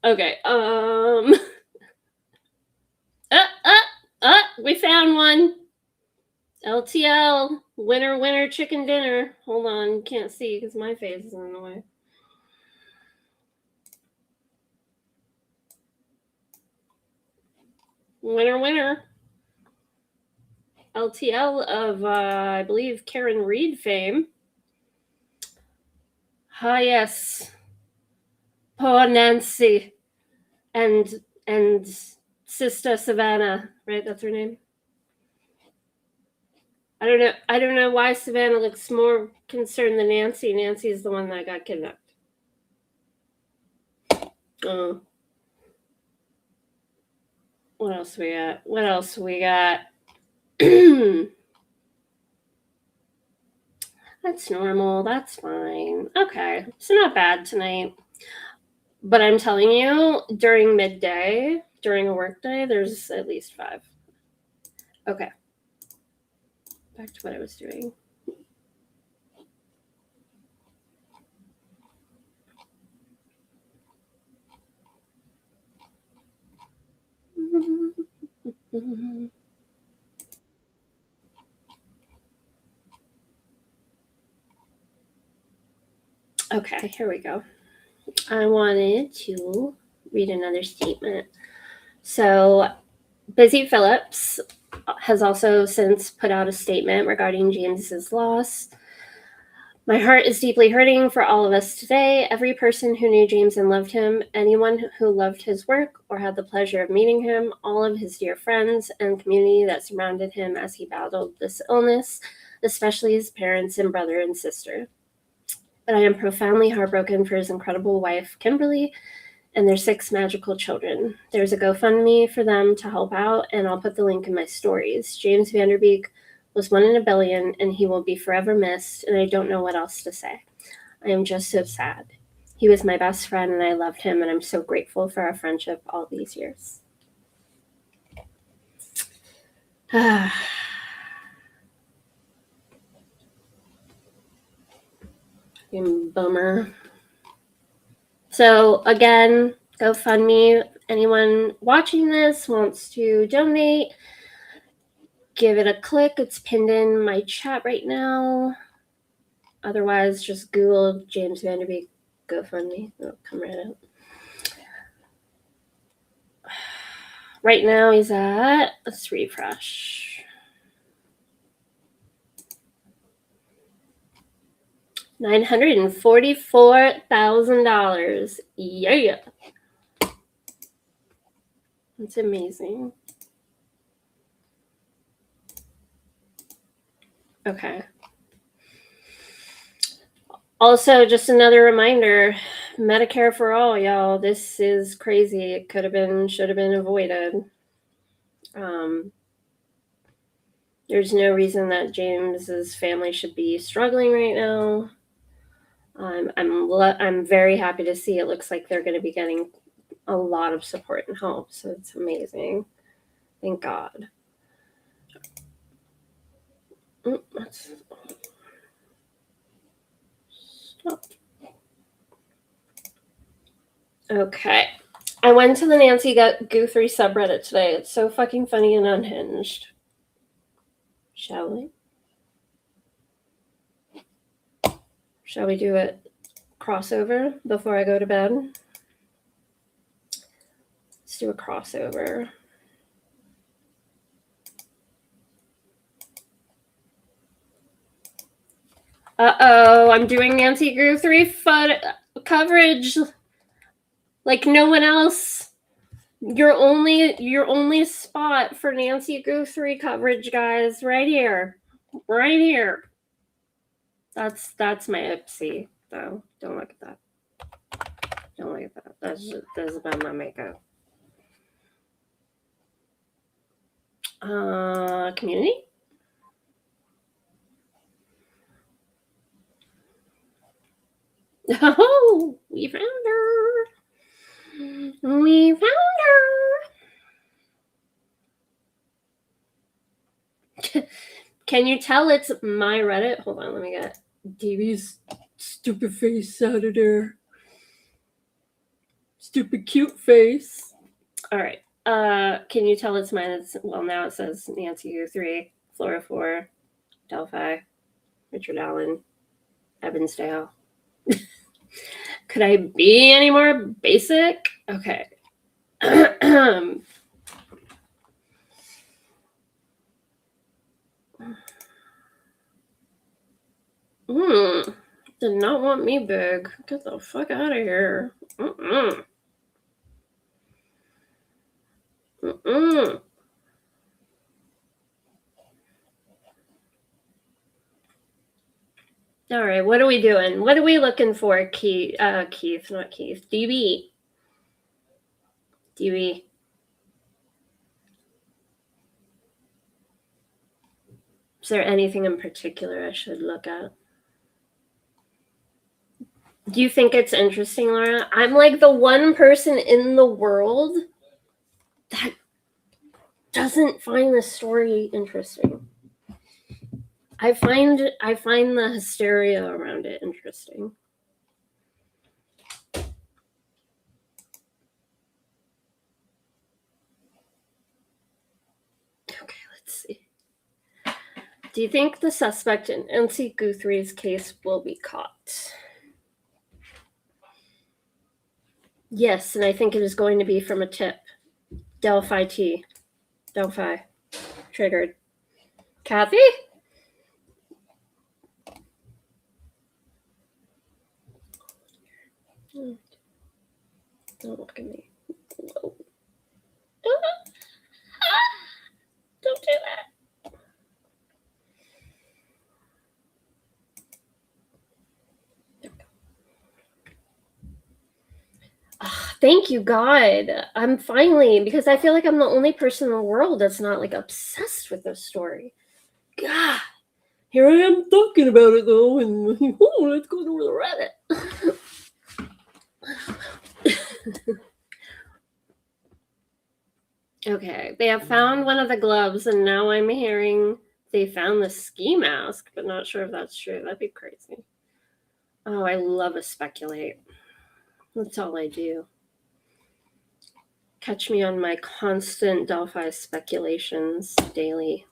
Okay, we found one. LTL, winner, chicken dinner. Hold on, can't see because my face is in the way. Winner. LTL of, I believe, Karen Reed fame. Ah, yes. Poor Nancy and Sister Savannah, right? That's her name. I don't know why Savannah looks more concerned than Nancy. Nancy's the one that got kidnapped. Oh. What else we got? What else we got? That's normal. That's fine. Okay. So not bad tonight. But I'm telling you, during midday, during a work day, there's at least 5. Okay. Back to what I was doing. Okay, here we go. I wanted to read another statement. So, Busy Phillips has also since put out a statement regarding James's loss. My heart is deeply hurting for all of us today. Every person who knew James and loved him, anyone who loved his work or had the pleasure of meeting him, all of his dear friends and community that surrounded him as he battled this illness, especially his parents and brother and sister. But I am profoundly heartbroken for his incredible wife, Kimberly, and their 6 magical children. There's a GoFundMe for them to help out, and I'll put the link in my stories. James Vanderbeek was 1 in a billion, and he will be forever missed, and I don't know what else to say. I am just so sad. He was my best friend, and I loved him, and I'm so grateful for our friendship all these years. Bummer. So, again, GoFundMe. Anyone watching this wants to donate, give it a click. It's pinned in my chat right now. Otherwise, just Google James Vanderbeek GoFundMe. It'll come right up. Right now he's at, let's refresh. $944,000. Yeah. That's amazing. Okay. Also, just another reminder, Medicare for all, y'all. This is crazy. It could have been, should have been avoided. There's no reason that James's family should be struggling right now. I'm very happy to see it looks like they're going to be getting a lot of support and help. So it's amazing. Thank God. Stop. Okay. I went to the Nancy Guthrie subreddit today. It's so fucking funny and unhinged. Shall we? Shall we do a crossover before I go to bed? Let's do a crossover. Uh-oh, I'm doing Nancy Guthrie coverage like no one else. Your only spot for Nancy Guthrie coverage, guys, right here. Right here. That's my Ipsy, though. Don't look at that. Don't look at that. That's about my makeup. Community? Oh, we found her. We found her. Can you tell it's my Reddit? Hold on, let me get Davey's stupid face out of there. Stupid cute face. All right. Can you tell it's mine? Well, now it says Nancy U3, Flora 4, Delphi, Richard Allen, Evansdale. Could I be any more basic? Okay. Did not want me big. Get the fuck out of here. All right, what are we doing? What are we looking for, Keith? Keith, not Keith. DB. DB. Is there anything in particular I should look at? Do you think it's interesting, Laura? I'm like the one person in the world that doesn't find this story interesting. I find the hysteria around it interesting. Okay, let's see. Do you think the suspect in NC Guthrie's case will be caught? Yes, and I think it is going to be from a tip. Delphi T. Delphi. Triggered. Kathy? Don't look at me. Whoa. Don't do that. Thank you, God. I'm finally, because I feel like I'm the only person in the world that's not like obsessed with this story. God, here I am talking about it though, and let's go to the Reddit. Okay, they have found one of the gloves, and now I'm hearing they found the ski mask, but not sure if that's true. That'd be crazy. Oh, I love to speculate. That's all I do. Catch me on my constant Delphi speculations daily.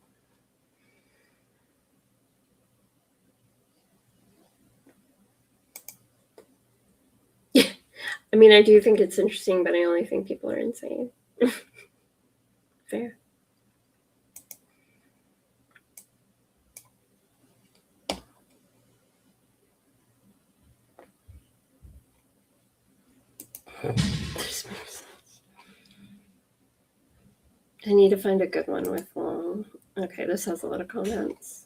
I mean, I do think it's interesting, but I only think people are insane. Fair. I need to find a good one with long. Okay, this has a lot of comments.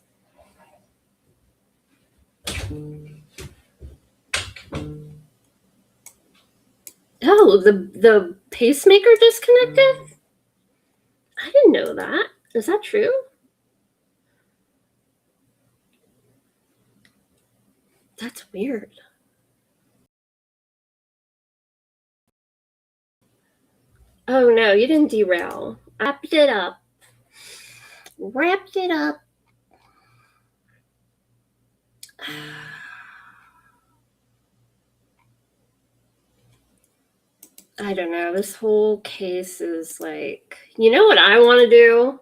Oh, the pacemaker disconnected? I didn't know that. Is that true? That's weird. Oh no, you didn't derail. Wrapped it up. Wrapped it up. I don't know. This whole case is like, you know what I want to do?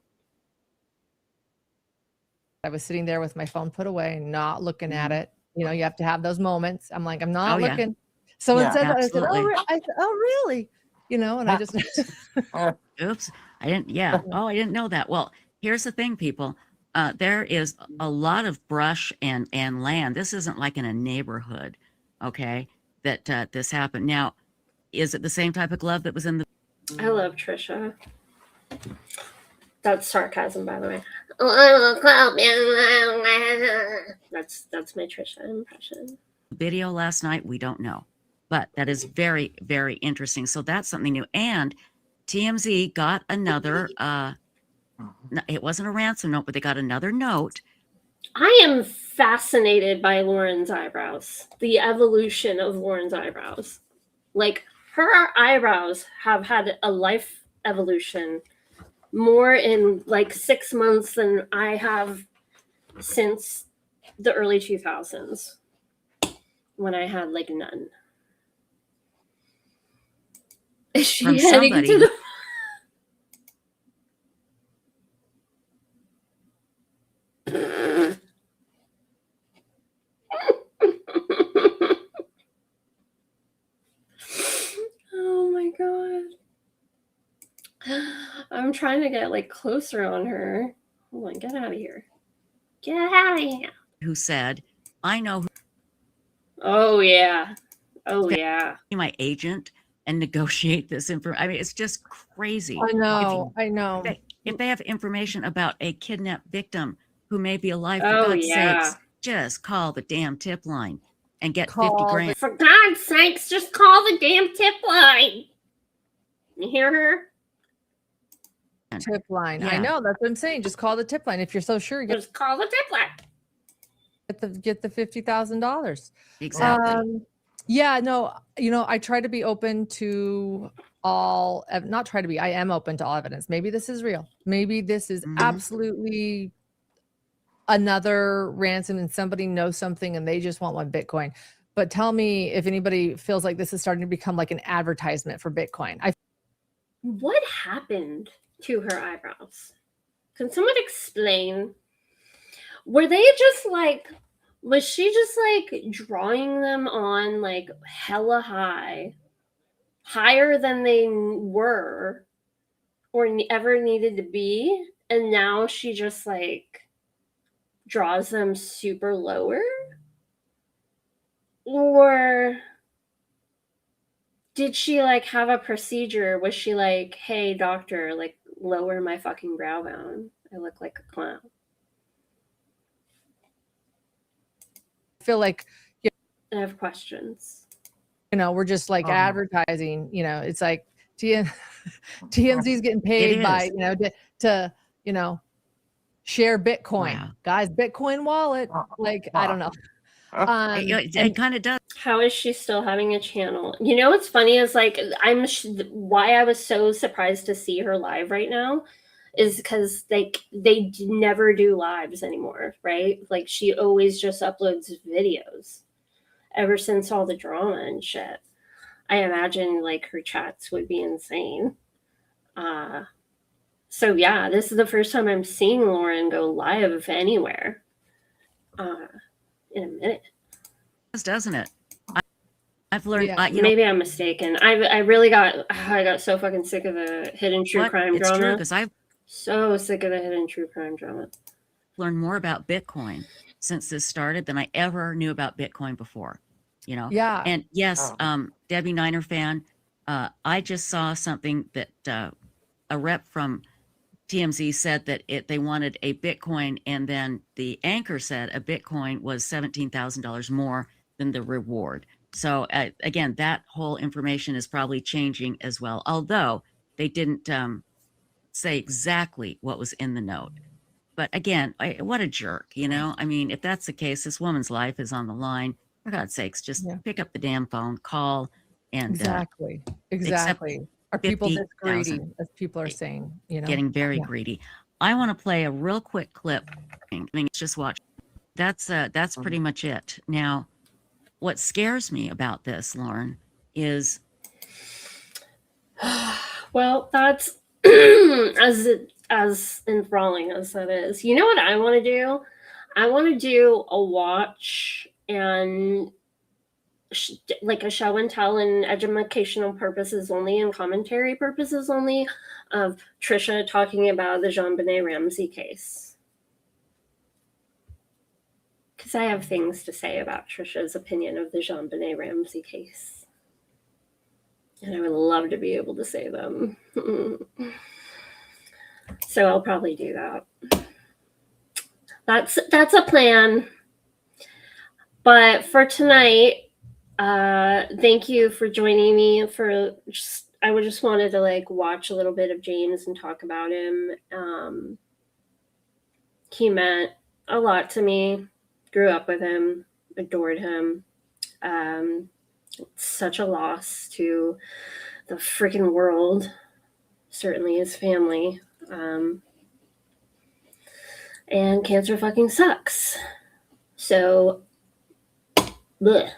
I was sitting there with my phone put away, not looking at it. You know, you have to have those moments. I'm like, I'm not looking. Someone said that. I said, oh, really? You know, and I just. Oops. I didn't. Yeah. Oh, I didn't know that. Well, here's the thing, people. There is a lot of brush and land. This isn't like in a neighborhood, okay, that this happened. Now, is it the same type of glove that was in the... I love Trisha. That's sarcasm, by the way. That's my Trisha impression. Video last night? We don't know. But that is very, very interesting. So that's something new. And TMZ got another... it wasn't a ransom note, but they got another note. I am fascinated by Lauren's eyebrows. The evolution of Lauren's eyebrows. Like, her eyebrows have had a life evolution more in like 6 months than I have since the early 2000s when I had like none. Is she From heading somebody to the... Oh my god. I'm trying to get like closer on her. Hold on, get out of here. Get out of here. Who said, I know who... Oh yeah. Oh yeah. My agent and negotiate this information. I mean, it's just crazy. I know. I know. If they have information about a kidnapped victim who may be alive, for Oh God's yeah. sakes, just call the damn tip line and get 50 grand. For God's sakes, just call the damn tip line. You hear her? Tip line. Yeah. I know. That's what I'm saying. Just call the tip line. If you're so sure, just call the tip line. Get the $50,000. Exactly. Yeah, no, I try to be open to all, not try to be, I am open to all evidence. Maybe this is real. Maybe this is absolutely another ransom and somebody knows something and they just want one Bitcoin. But tell me if anybody feels like this is starting to become like an advertisement for Bitcoin. What happened to her eyebrows? Can someone explain? Were they just like, was she just like drawing them on like hella high, higher than they were or ever needed to be? And now she just like draws them super lower? Or did she like have a procedure? Was she like, hey, doctor, like lower my fucking brow bone? I look like a clown. I feel like, I have questions. We're just like advertising, it's like TMZ's getting paid by, to share Bitcoin. Wow. Guys, Bitcoin wallet. Like, I don't know. It kind of does. How is she still having a channel? You know what's funny is like why I was so surprised to see her live right now is because like they never do lives anymore, right? Like she always just uploads videos ever since all the drama and shit. I imagine like her chats would be insane. So yeah, this is the first time I'm seeing Lauren go live anywhere in a minute. Doesn't it? I've learned. Yeah, maybe I'm mistaken. I got so fucking sick of the hidden true crime it's drama. True, because I've so sick of the hidden true crime drama. Learned more about Bitcoin since this started than I ever knew about Bitcoin before. Yeah. And yes, Debbie Niner fan. I just saw something that a rep from TMZ said that they wanted a Bitcoin, and then the anchor said a Bitcoin was $17,000 more than the reward. So again, that whole information is probably changing as well, although they didn't say exactly what was in the note. But again, what a jerk, I mean, if that's the case, this woman's life is on the line. For God's sakes, just pick up the damn phone, call, and exactly. Are people this greedy, as people are saying? Getting very greedy. I want to play a real quick clip. I mean, just watch. That's pretty much it. Now, what scares me about this, Lauren, is well, that's as enthralling as that is. You know what I want to do? I want to do a watch and like a show and tell and educational purposes only and commentary purposes only of Trisha talking about the JonBenet Ramsey case. Because I have things to say about Trisha's opinion of the JonBenet Ramsey case. And I would love to be able to say them. So I'll probably do that. That's a plan. But for tonight, thank you for joining me I just wanted to like watch a little bit of James and talk about him. He meant a lot to me. Grew up with him, adored him. Such a loss to the freaking world. Certainly his family. And cancer fucking sucks. So, bleh.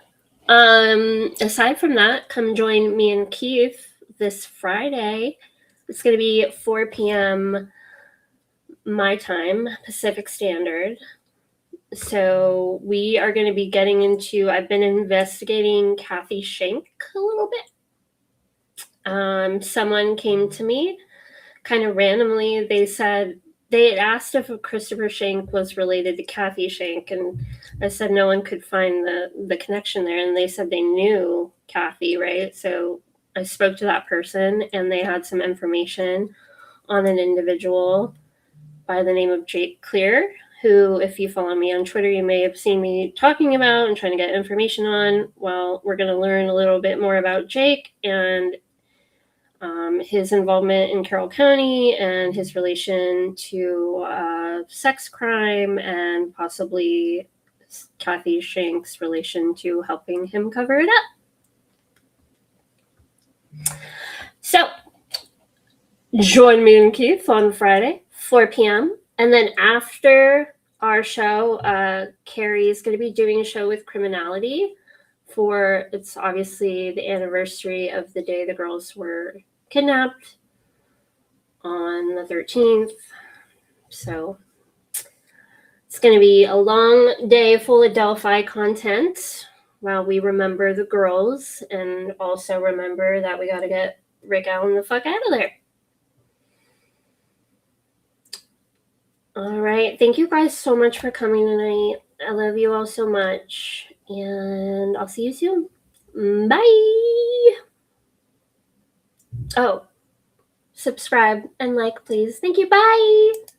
Aside from that, come join me and Keith this Friday. It's going to be 4 p.m. my time, Pacific Standard. So we are going to be getting into, I've been investigating Kathy Shank a little bit. Someone came to me kind of randomly. They had asked if Christopher Shank was related to Kathy Shank, and I said no one could find the connection there, and they said they knew Kathy, right? So I spoke to that person, and they had some information on an individual by the name of Jake Clear, who, if you follow me on Twitter, you may have seen me talking about and trying to get information on. Well, we're going to learn a little bit more about Jake and his involvement in Carroll County and his relation to sex crime and possibly Kathy Shank's relation to helping him cover it up. So, join me and Keith on Friday, 4 p.m. And then after our show, Carrie's going to be doing a show with Criminality it's obviously the anniversary of the day the girls were kidnapped on the 13th. So it's going to be a long day full of Delphi content while we remember the girls and also remember that we got to get Rick Allen the fuck out of there. All right. Thank you guys so much for coming tonight. I love you all so much. And I'll see you soon. Bye. Oh, subscribe and like, please. Thank you. Bye.